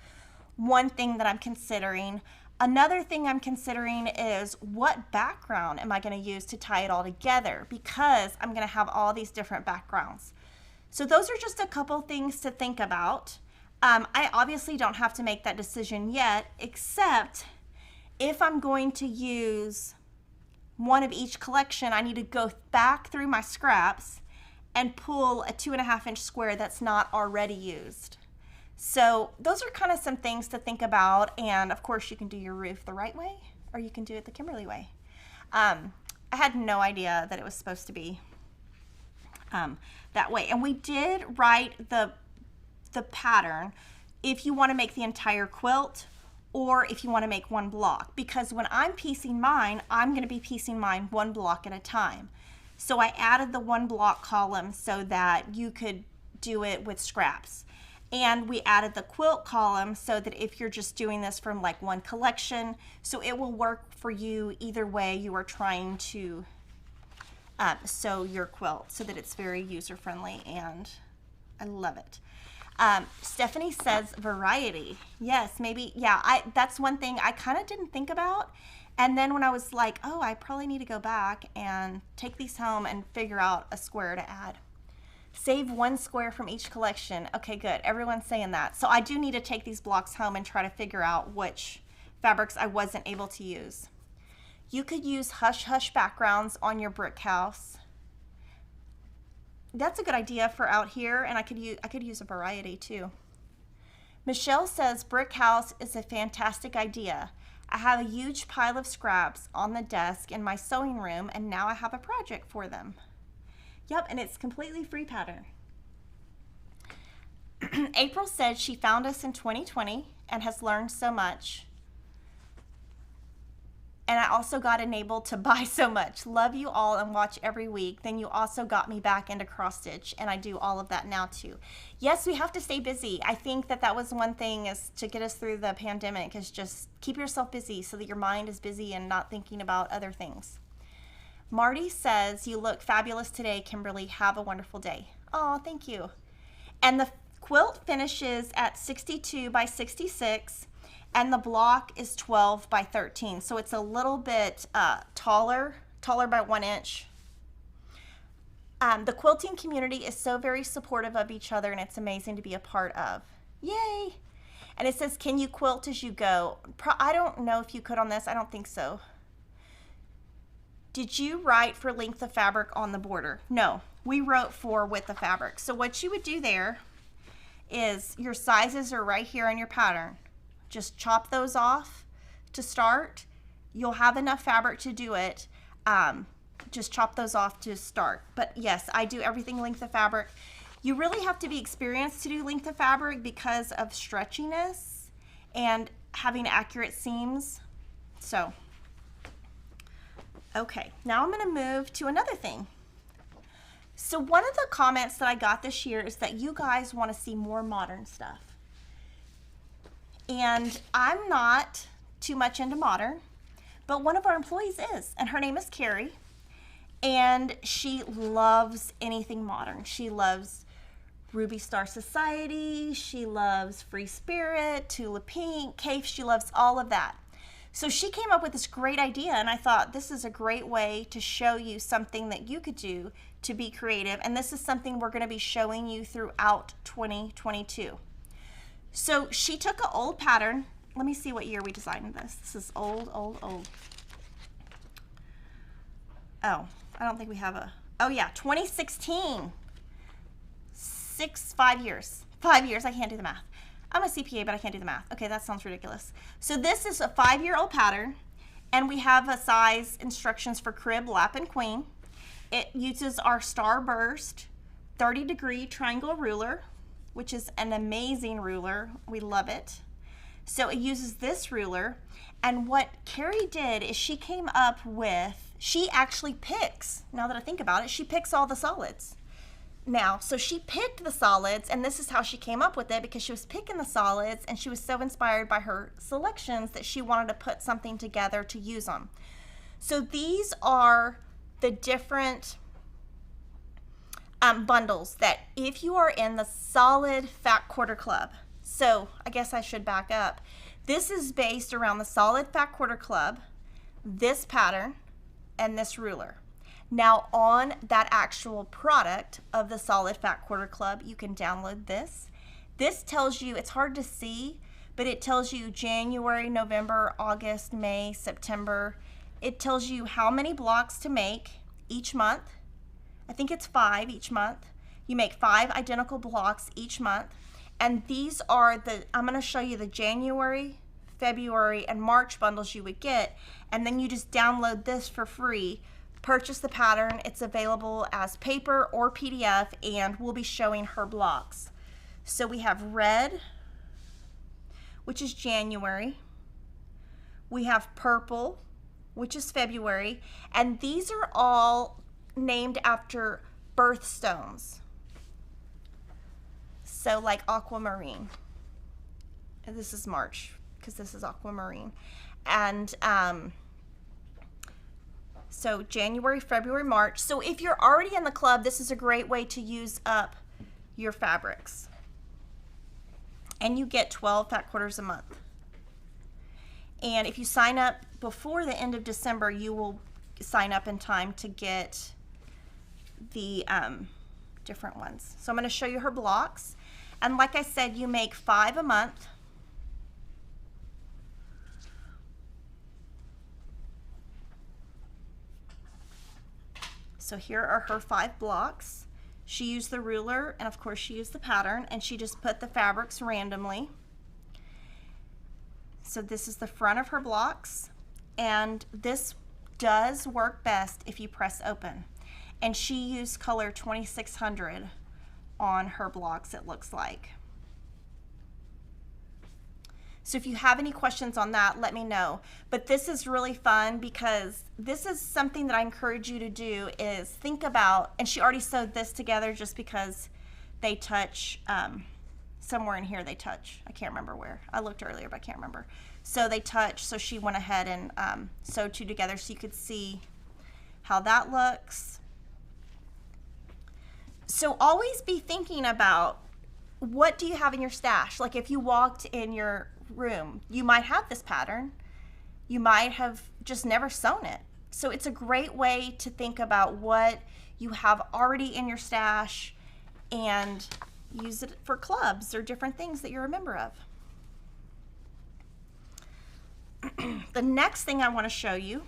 [SPEAKER 1] one thing that I'm considering. Another thing I'm considering is, what background am I going to use to tie it all together, because I'm going to have all these different backgrounds. So those are just a couple things to think about. I obviously don't have to make that decision yet, except if I'm going to use one of each collection, I need to go back through my scraps and pull a 2.5 inch square that's not already used. So those are kind of some things to think about, and of course you can do your roof the right way, or you can do it the Kimberly way. I had no idea that it was supposed to be that way, and we did write the pattern if you want to make the entire quilt, or if you want to make one block, because when I'm piecing mine, I'm going to be piecing mine one block at a time. So I added the one block column so that you could do it with scraps. And we added the quilt column so that if you're just doing this from like one collection, so it will work for you either way you are trying to sew your quilt, so that it's very user-friendly, and I love it. Stephanie says variety. Yes, maybe, yeah, that's one thing I kind of didn't think about. And then when I was like, oh, I probably need to go back and take these home and figure out a square to add. Save one square from each collection. Okay, good. Everyone's saying that. So I do need to take these blocks home and try to figure out which fabrics I wasn't able to use. You could use hush hush backgrounds on your brick house. That's a good idea for out here, and I could use a variety too. Michelle says brick house is a fantastic idea. I have a huge pile of scraps on the desk in my sewing room, and now I have a project for them. Yep, and it's completely free pattern. April said she found us in 2020 and has learned so much. And I also got enabled to buy so much. Love you all and watch every week. Then you also got me back into cross stitch, and I do all of that now too. Yes, we have to stay busy. I think that was one thing is to get us through the pandemic, is just keep yourself busy so that your mind is busy and not thinking about other things. Marty says, you look fabulous today, Kimberly. Have a wonderful day. Oh, thank you. And the quilt finishes at 62 by 66. And the block is 12 by 13, so it's a little bit taller by 1 inch. The quilting community is so very supportive of each other, and it's amazing to be a part of. Yay! And it says, can you quilt as you go? I don't know if you could on this. I don't think so. did you write for length of fabric on the border? No, we wrote for width of fabric. So what you would do there is your sizes are right here on your pattern. Just chop those off to start. You'll have enough fabric to do it. Just chop those off to start. But yes, I do everything length of fabric. You really have to be experienced to do length of fabric because of stretchiness and having accurate seams. So, okay, now I'm gonna move to another thing. So one of the comments that I got this year is that you guys wanna see more modern stuff. And I'm not too much into modern, but one of our employees is, and her name is Carrie, and she loves anything modern. She loves Ruby Star Society, she loves Free Spirit, Tula Pink, Cafe, she loves all of that. So she came up with this great idea, and I thought this is a great way to show you something that you could do to be creative, and this is something we're gonna be showing you throughout 2022. So she took an old pattern. Let me see what year we designed this. This is old. Oh, I don't think we have a, oh yeah, 2016. 5 years. 5 years, I can't do the math. I'm a CPA, but I can't do the math. Okay, that sounds ridiculous. So this is a 5-year-old pattern, and we have a size instructions for crib, lap, and queen. It uses our Starburst 30-degree triangle ruler, which is an amazing ruler. We love it. So it uses this ruler, and what Carrie did is she came up with, she actually picks, now that I think about it, she picks all the solids. Now, so she picked the solids, and this is how she came up with it, because she was picking the solids and she was so inspired by her selections that she wanted to put something together to use them. So these are the different bundles that if you are in the solid Fat Quarter Club, so I guess I should back up. This is based around the solid Fat Quarter Club, this pattern, and this ruler. Now on that actual product of the Solid Fat Quarter Club, you can download this. This tells you, it's hard to see, but it tells you January, November, August, May, September. It tells you how many blocks to make each month. I think it's 5 each month. You make 5 identical blocks each month. And these are the, I'm gonna show you the January, February, and March bundles you would get. And then you just download this for free. Purchase the pattern. It's available as paper or PDF, and we'll be showing her blocks. So we have red, which is January. We have purple, which is February, and these are all named after birthstones. So like aquamarine. And this is March, because this is aquamarine. And so January, February, March. So if you're already in the club, this is a great way to use up your fabrics. And you get 12 fat quarters a month. And if you sign up before the end of December, you will sign up in time to get the different ones. So I'm going to show you her blocks. And like I said, you make 5 a month. So here are her 5 blocks. She used the ruler, and of course she used the pattern, and she just put the fabrics randomly. So this is the front of her blocks, and this does work best if you press open. And she used color 2600 on her blocks, it looks like. So if you have any questions on that, let me know. But this is really fun because this is something that I encourage you to do, is think about, and she already sewed this together just because they touch, somewhere in here they touch. I can't remember where. I looked earlier, but I can't remember. So they touch, so she went ahead and sewed 2 together so you could see how that looks. So always be thinking about, what do you have in your stash? Like if you walked in your room, you might have this pattern. You might have just never sewn it. So it's a great way to think about what you have already in your stash and use it for clubs or different things that you're a member of. The next thing I want to show you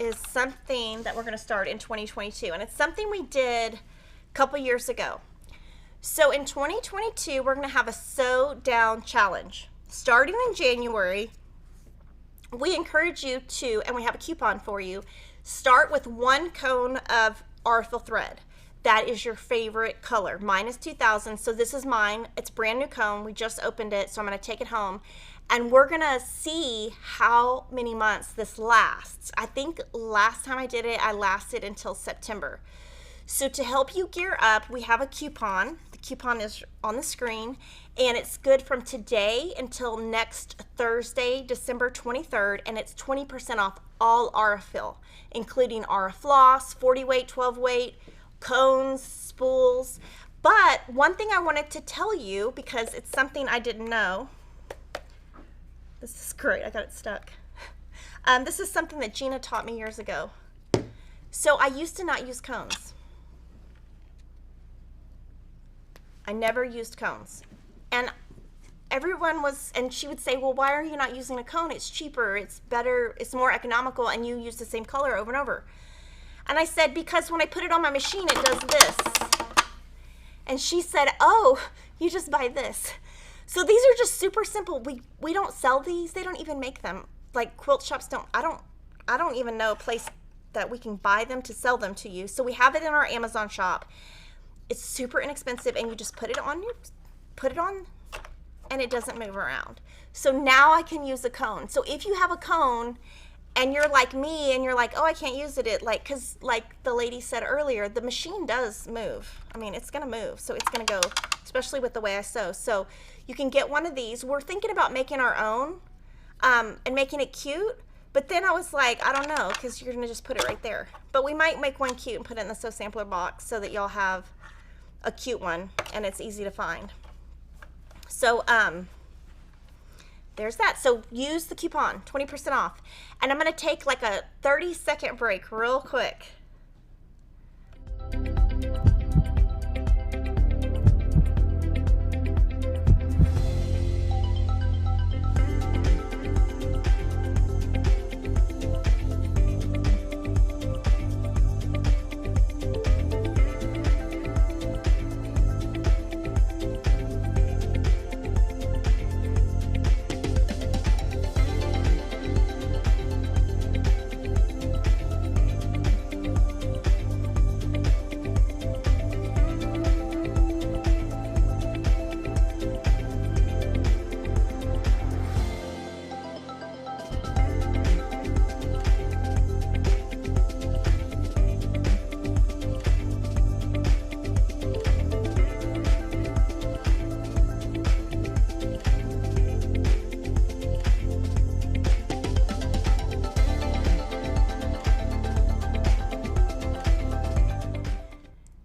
[SPEAKER 1] is something that we're going to start in 2022, and it's something we did a couple years ago. So in 2022, we're going to have a sew down challenge. Starting in January, we encourage you to, and we have a coupon for you, start with 1 cone of Arthil thread. That is your favorite color. Mine is 2000, so this is mine. It's brand new cone. We just opened it, so I'm going to take it home. And we're going to see how many months this lasts. I think last time I did it, I lasted until September. So to help you gear up, we have a coupon. The coupon is on the screen, and it's good from today until next Thursday, December 23rd, and it's 20% off all Arthil, including Arthfloss, 40 weight, 12 weight, cones, spools. But one thing I wanted to tell you, because it's something I didn't know. This is great, I got it stuck. This is something that Gina taught me years ago. So I used to not use cones. I never used cones. And everyone was, and she would say, well, why are you not using a cone? It's cheaper, it's better, it's more economical, and you use the same color over and over. And I said, because when I put it on my machine, it does this. And she said, oh, you just buy this. So these are just super simple. We don't sell these. They don't even make them. Like quilt shops don't, I don't even know a place that we can buy them to sell them to you. So we have it in our Amazon shop. It's super inexpensive, and you just put it on, and it doesn't move around. So now I can use a cone. So if you have a cone and you're like me and you're like, oh, I can't use it, because like the lady said earlier, the machine does move. I mean, it's gonna move, so it's gonna go, especially with the way I sew. So you can get one of these. We're thinking about making our own and making it cute, but then I was like, I don't know, because you're gonna just put it right there. But we might make one cute and put it in the sew sampler box so that y'all have a cute one and it's easy to find. So there's that. So use the coupon, 20% off. And I'm gonna take like a 30-second break real quick.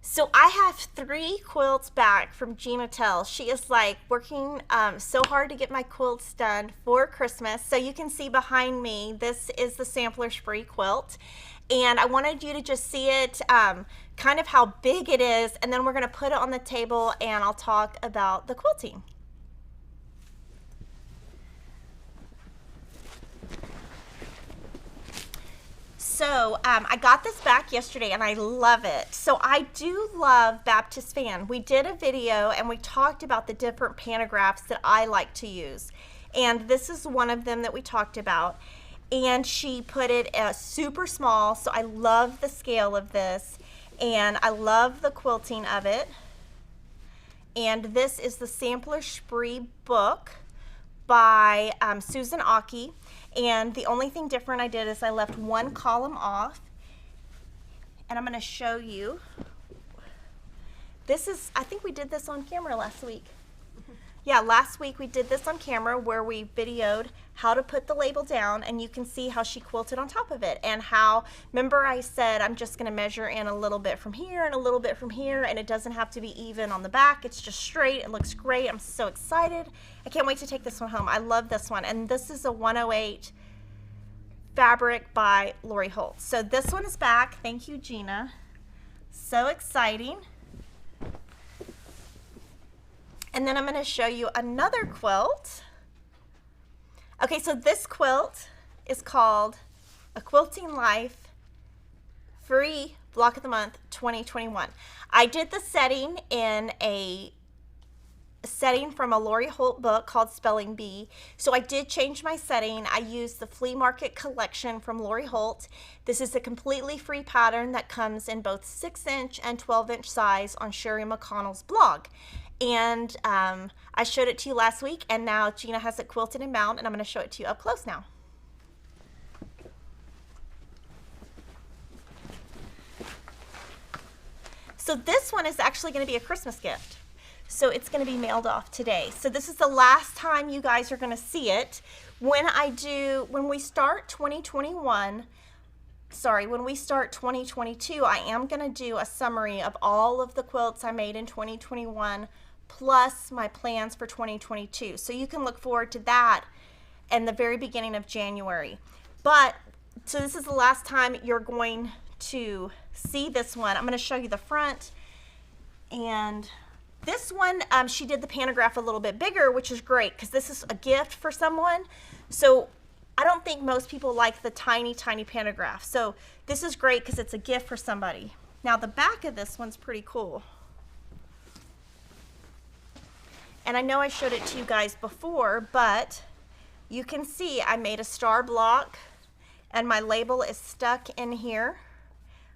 [SPEAKER 1] So I have 3 quilts back from Gina Tell. She is like working so hard to get my quilts done for Christmas. So you can see behind me, this is the sampler spree quilt. And I wanted you to just see it, kind of how big it is, and then we're gonna put it on the table and I'll talk about the quilting. So I got this back yesterday and I love it. So I do love Baptist Fan. We did a video and we talked about the different pantographs that I like to use. And this is one of them that we talked about. And she put it super small, so I love the scale of this. And I love the quilting of it. And this is the Sampler Spree book by Susan Aki. And the only thing different I did is I left 1 column off. And I'm going to show you. This is, I think we did this on camera last week. Yeah, last week we did this on camera where we videoed how to put the label down, and you can see how she quilted on top of it, and how, remember I said I'm just going to measure in a little bit from here and a little bit from here, and it doesn't have to be even on the back. It's just straight. It looks great. I'm so excited. I can't wait to take this one home. I love this one, and this is a 108 fabric by Lori Holt. So this one is back. Thank you, Gina. So exciting. And then I'm going to show you another quilt. Okay, so this quilt is called A Quilting Life free block of the month 2021. I did the setting in a setting from a Lori Holt book called Spelling Bee. So I did change my setting. I used the Flea Market collection from Lori Holt. This is a completely free pattern that comes in both 6-inch and 12-inch size on Sherry McConnell's blog. And I showed it to you last week, and now Gina has it quilted and bound, and I'm going to show it to you up close now. So this one is actually going to be a Christmas gift. So it's going to be mailed off today. So this is the last time you guys are going to see it. When we start 2021, when we start 2022, I am going to do a summary of all of the quilts I made in 2021 plus my plans for 2022. So you can look forward to that in the very beginning of January. So this is the last time you're going to see this one. I'm going to show you the front. And this one, she did the pantograph a little bit bigger, which is great because this is a gift for someone. So I don't think most people like the tiny, tiny pantograph. So this is great because it's a gift for somebody. Now the back of this one's pretty cool. And I know I showed it to you guys before, but you can see I made a star block and my label is stuck in here.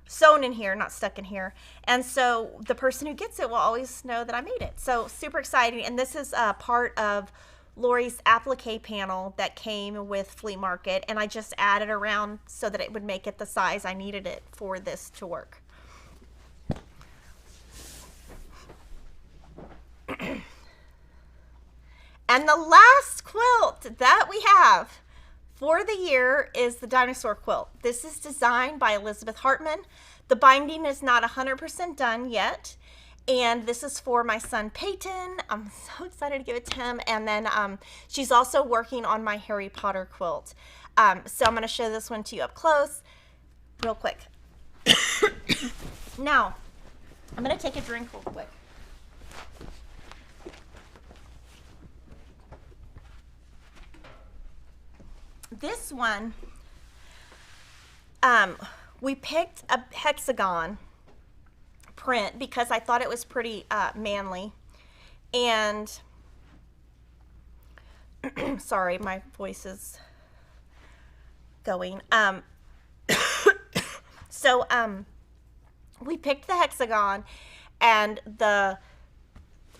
[SPEAKER 1] Sewn in here, not stuck in here. And so the person who gets it will always know that I made it. So super exciting. And this is a part of Lori's applique panel that came with Flea Market. And I just added around so that it would make it the size I needed it for this to work. And the last quilt that we have for the year is the dinosaur quilt. This is designed by Elizabeth Hartman. The binding is not 100% done yet. And this is for my son Peyton. I'm so excited to give it to him. And then she's also working on my Harry Potter quilt. So I'm going to show this one to you up close real quick. Now, I'm going to take a drink real quick. This one, we picked a hexagon print because I thought it was pretty manly. And sorry, my voice is going. So we picked the hexagon, and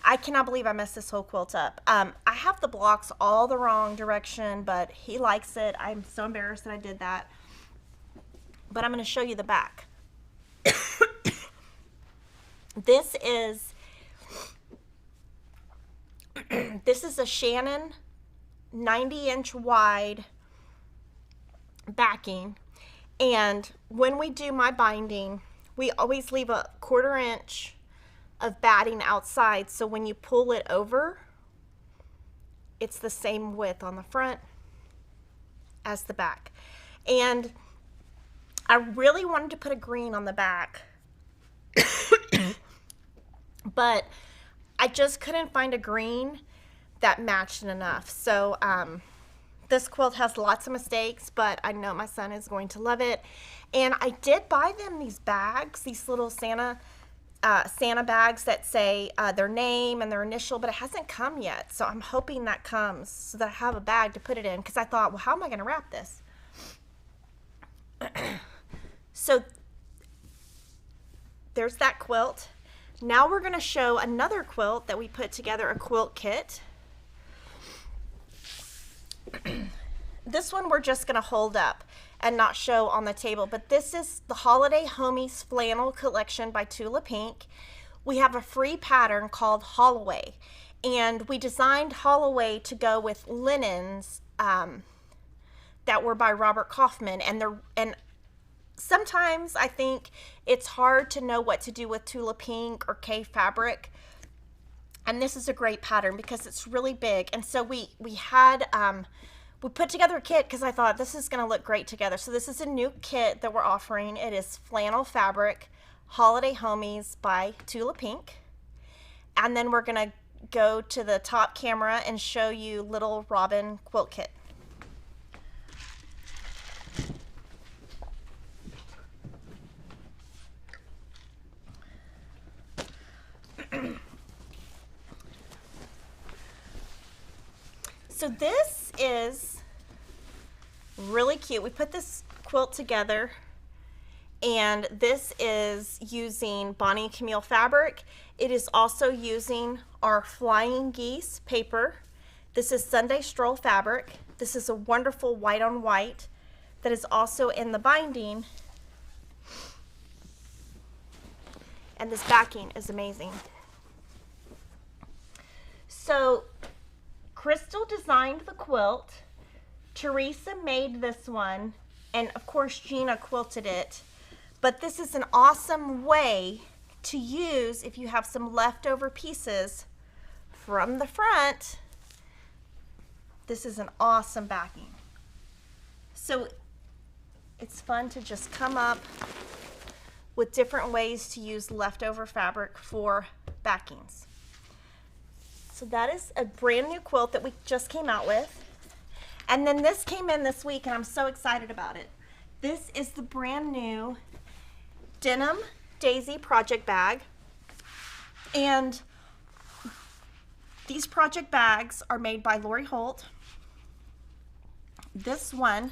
[SPEAKER 1] I cannot believe I messed this whole quilt up. I have the blocks all the wrong direction, but he likes it. I'm so embarrassed that I did that. But I'm going to show you the back. This is a Shannon 90-inch wide backing. And when we do my binding, we always leave a 1/4 inch of batting outside, so when you pull it over, it's the same width on the front as the back. And I really wanted to put a green on the back, but I just couldn't find a green that matched enough. So this quilt has lots of mistakes, but I know my son is going to love it. And I did buy them these bags, these little Santa bags that say their name and their initial, but it hasn't come yet. So I'm hoping that comes so that I have a bag to put it in, because I thought, well, how am I going to wrap this? So there's that quilt. Now we're going to show another quilt that we put together, a quilt kit. This one we're just going to hold up and not show on the table, but this is the Holiday Homies Flannel Collection by Tula Pink. We have a free pattern called Holloway, and we designed Holloway to go with linens that were by Robert Kaufman, and sometimes I think it's hard to know what to do with Tula Pink or K fabric, and this is a great pattern because it's really big. And so we put together a kit because I thought this is going to look great together. So this is a new kit that we're offering. It is flannel fabric, Holiday Homies by Tula Pink. And then we're going to go to the top camera and show you Little Robin quilt kit. So this is really cute. We put this quilt together, and this is using Bonnie and Camille fabric. It is also using our Flying Geese paper. This is Sunday Stroll fabric. This is a wonderful white on white that is also in the binding. And this backing is amazing. So Crystal designed the quilt. Teresa made this one, and of course Gina quilted it. But this is an awesome way to use if you have some leftover pieces from the front. This is an awesome backing. So it's fun to just come up with different ways to use leftover fabric for backings. So that is a brand new quilt that we just came out with. And then this came in this week, and I'm so excited about it. This is the brand new Denim Daisy project bag. And these project bags are made by Lori Holt. This one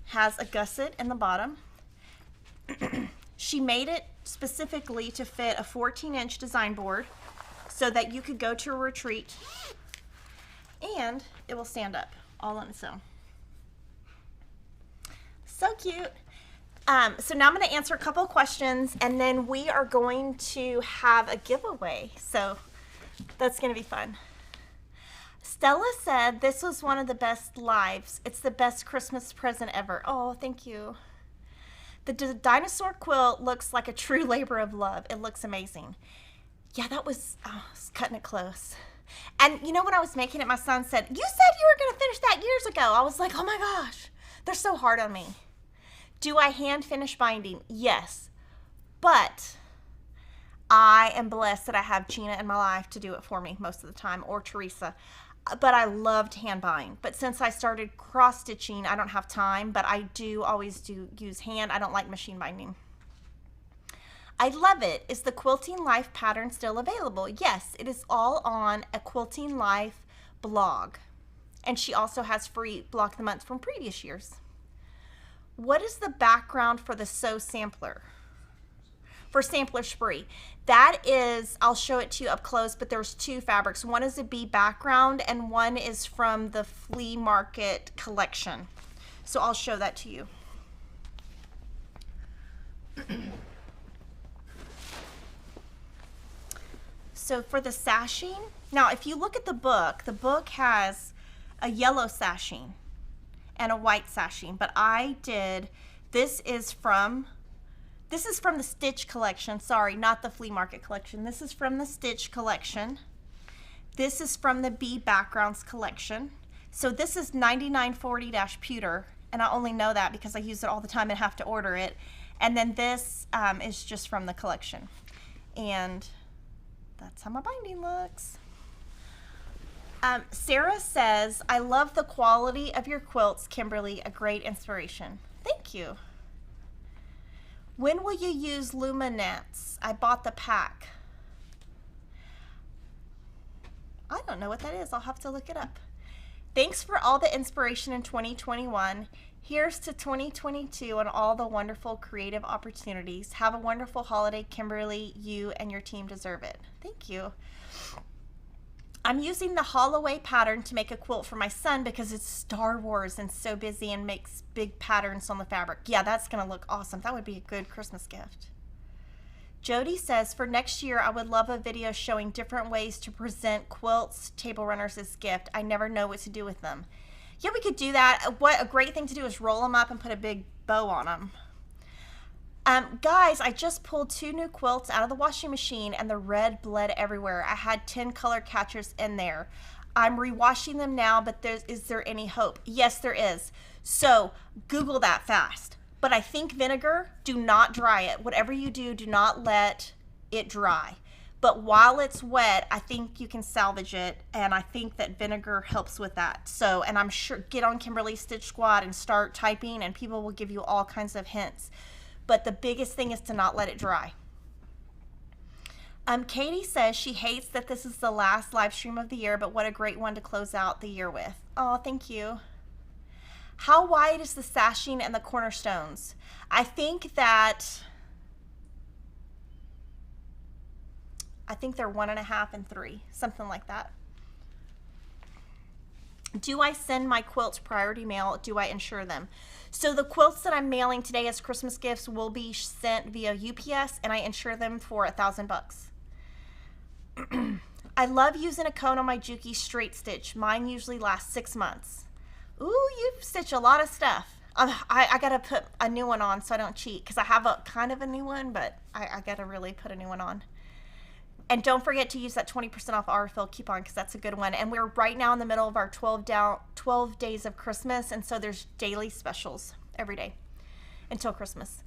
[SPEAKER 1] has a gusset in the bottom. She made it specifically to fit a 14-inch design board so that you could go to a retreat and it will stand up all on its own. So cute. So now I'm going to answer a couple questions, and then we are going to have a giveaway. So that's going to be fun. Stella said this was one of the best lives. It's the best Christmas present ever. Oh, thank you. The dinosaur quilt looks like a true labor of love. It looks amazing. Yeah, that was, I was cutting it close. And you know, when I was making it, my son said, you said you were going to finish that years ago. I was like, oh my gosh, they're so hard on me. Do I hand finish binding? Yes. But I am blessed that I have Gina in my life to do it for me most of the time, or Teresa. But I loved hand bind. But since I started cross stitching, I don't have time, but I do always use hand. I don't like machine binding. I love it. Is the Quilting Life pattern still available? Yes, it is all on a Quilting Life blog. And she also has free block of the month from previous years. What is the background for the Sew Sampler? For Sampler Spree. That is, I'll show it to you up close, but there's two fabrics. One is a bee background and one is from the flea market collection. So I'll show that to you. So for the sashing, now if you look at the book has a yellow sashing and a white sashing, but I did, this is from the Stitch collection. Sorry, not the flea market collection. This is from the Stitch collection. This is from the Bee Backgrounds collection. So this is 9940-pewter, and I only know that because I use it all the time and have to order it. And then this is just from the collection. And that's how my binding looks. Sarah says, I love the quality of your quilts, Kimberly, a great inspiration. Thank you. When will you use Luminets? I bought the pack. I don't know what that is. I'll have to look it up. Thanks for all the inspiration in 2021. Here's to 2022 and all the wonderful creative opportunities. Have a wonderful holiday, Kimberly. You and your team deserve it. Thank you. I'm using the Holloway pattern to make a quilt for my son because it's Star Wars and so busy and makes big patterns on the fabric. Yeah, that's going to look awesome. That would be a good Christmas gift. Jody says, for next year, I would love a video showing different ways to present quilts, table runners as gift. I never know what to do with them. Yeah, we could do that. What a great thing to do is roll them up and put a big bow on them. Guys, I just pulled 2 new quilts out of the washing machine and the red bled everywhere. I had 10 color catchers in there. I'm rewashing them now, but is there any hope? Yes, there is. So Google that fast. But I think vinegar, do not dry it. Whatever you do, do not let it dry. But while it's wet, I think you can salvage it, and I think that vinegar helps with that. So, and I'm sure, get on Kimberly's Stitch Squad and start typing, and people will give you all kinds of hints. But the biggest thing is to not let it dry. Katie says she hates that this is the last live stream of the year, but what a great one to close out the year with. Oh, thank you. How wide is the sashing and the cornerstones? I think they're 1.5 and 3, something like that. Do I send my quilts priority mail? Do I insure them? So the quilts that I'm mailing today as Christmas gifts will be sent via UPS, and I insure them for $1,000. I love using a cone on my Juki straight stitch. Mine usually lasts 6 months. Ooh, you stitch a lot of stuff. I gotta put a new one on so I don't cheat, because I have a kind of a new one, but I gotta really put a new one on. And don't forget to use that 20% off our fill coupon, because that's a good one. And we're right now in the middle of our 12 days of Christmas, and so there's daily specials every day until Christmas.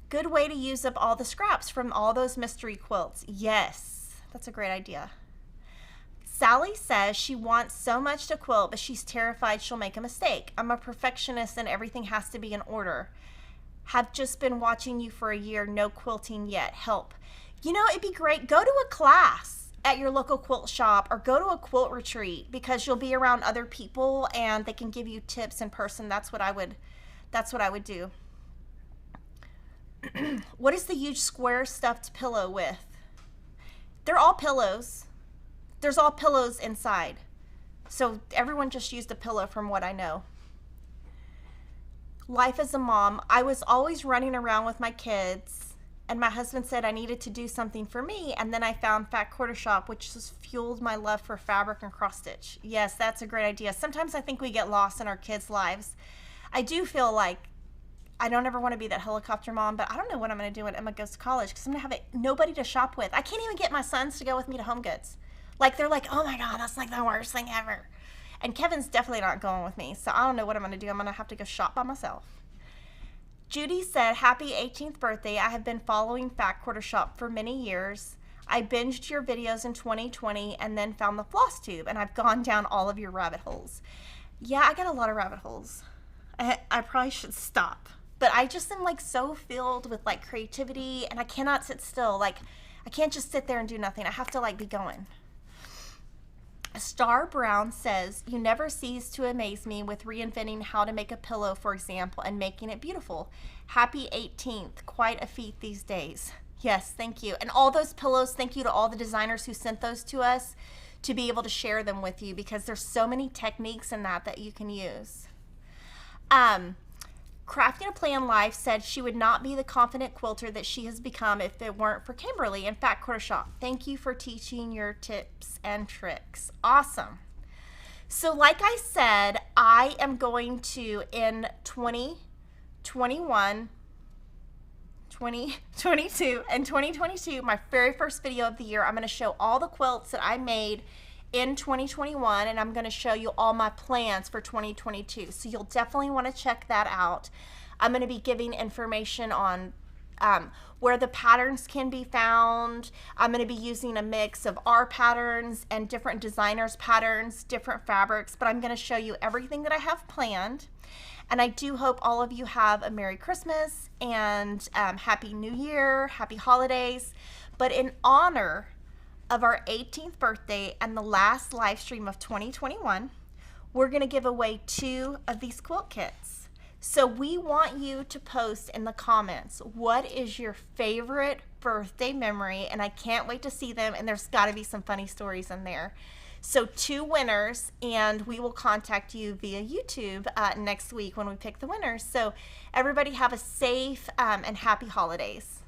[SPEAKER 1] Good way to use up all the scraps from all those mystery quilts. Yes, that's a great idea. Sally says she wants so much to quilt, but she's terrified she'll make a mistake. I'm a perfectionist and everything has to be in order. Have just been watching you for a year, no quilting yet. Help. You know, it'd be great. Go to a class at your local quilt shop or go to a quilt retreat, because you'll be around other people and they can give you tips in person. That's what I would do. What is the huge square stuffed pillow with? They're all pillows. There's all pillows inside. So everyone just used a pillow from what I know. Life as a mom. I was always running around with my kids, and my husband said I needed to do something for me, and then I found Fat Quarter Shop, which has fueled my love for fabric and cross stitch. Yes, that's a great idea. Sometimes I think we get lost in our kids' lives. I do feel like I don't ever want to be that helicopter mom, but I don't know what I'm going to do when Emma goes to college, because I'm going to have nobody to shop with. I can't even get my sons to go with me to Home Goods. Like, they're like, oh my God, that's like the worst thing ever. And Kevin's definitely not going with me, so I don't know what I'm going to do. I'm going to have to go shop by myself. Judy said, happy 18th birthday. I have been following Fat Quarter Shop for many years. I binged your videos in 2020 and then found the floss tube, and I've gone down all of your rabbit holes. Yeah, I get a lot of rabbit holes. I probably should stop. But I just am like so filled with like creativity, and I cannot sit still. Like, I can't just sit there and do nothing. I have to like be going. Star Brown says, you never cease to amaze me with reinventing how to make a pillow, for example, and making it beautiful. Happy 18th. Quite a feat these days. Yes, thank you. And all those pillows, thank you to all the designers who sent those to us to be able to share them with you, because there's so many techniques in that you can use. Crafting a Plan Life said she would not be the confident quilter that she has become if it weren't for Kimberly and Fat Quarter Shop. Thank you for teaching your tips and tricks. Awesome. So like I said, I am going to, in 2021, 2022, and 2022, my very first video of the year, I'm going to show all the quilts that I made in 2021, and I'm going to show you all my plans for 2022. So you'll definitely want to check that out. I'm going to be giving information on where the patterns can be found. I'm going to be using a mix of our patterns and different designers' patterns, different fabrics, but I'm going to show you everything that I have planned. And I do hope all of you have a Merry Christmas and Happy New Year, Happy Holidays. But in honor of our 18th birthday and the last live stream of 2021, we're going to give away 2 of these quilt kits. So we want you to post in the comments, what is your favorite birthday memory? And I can't wait to see them, and there's got to be some funny stories in there. So 2 winners, and we will contact you via YouTube next week when we pick the winners. So everybody have a safe and happy holidays.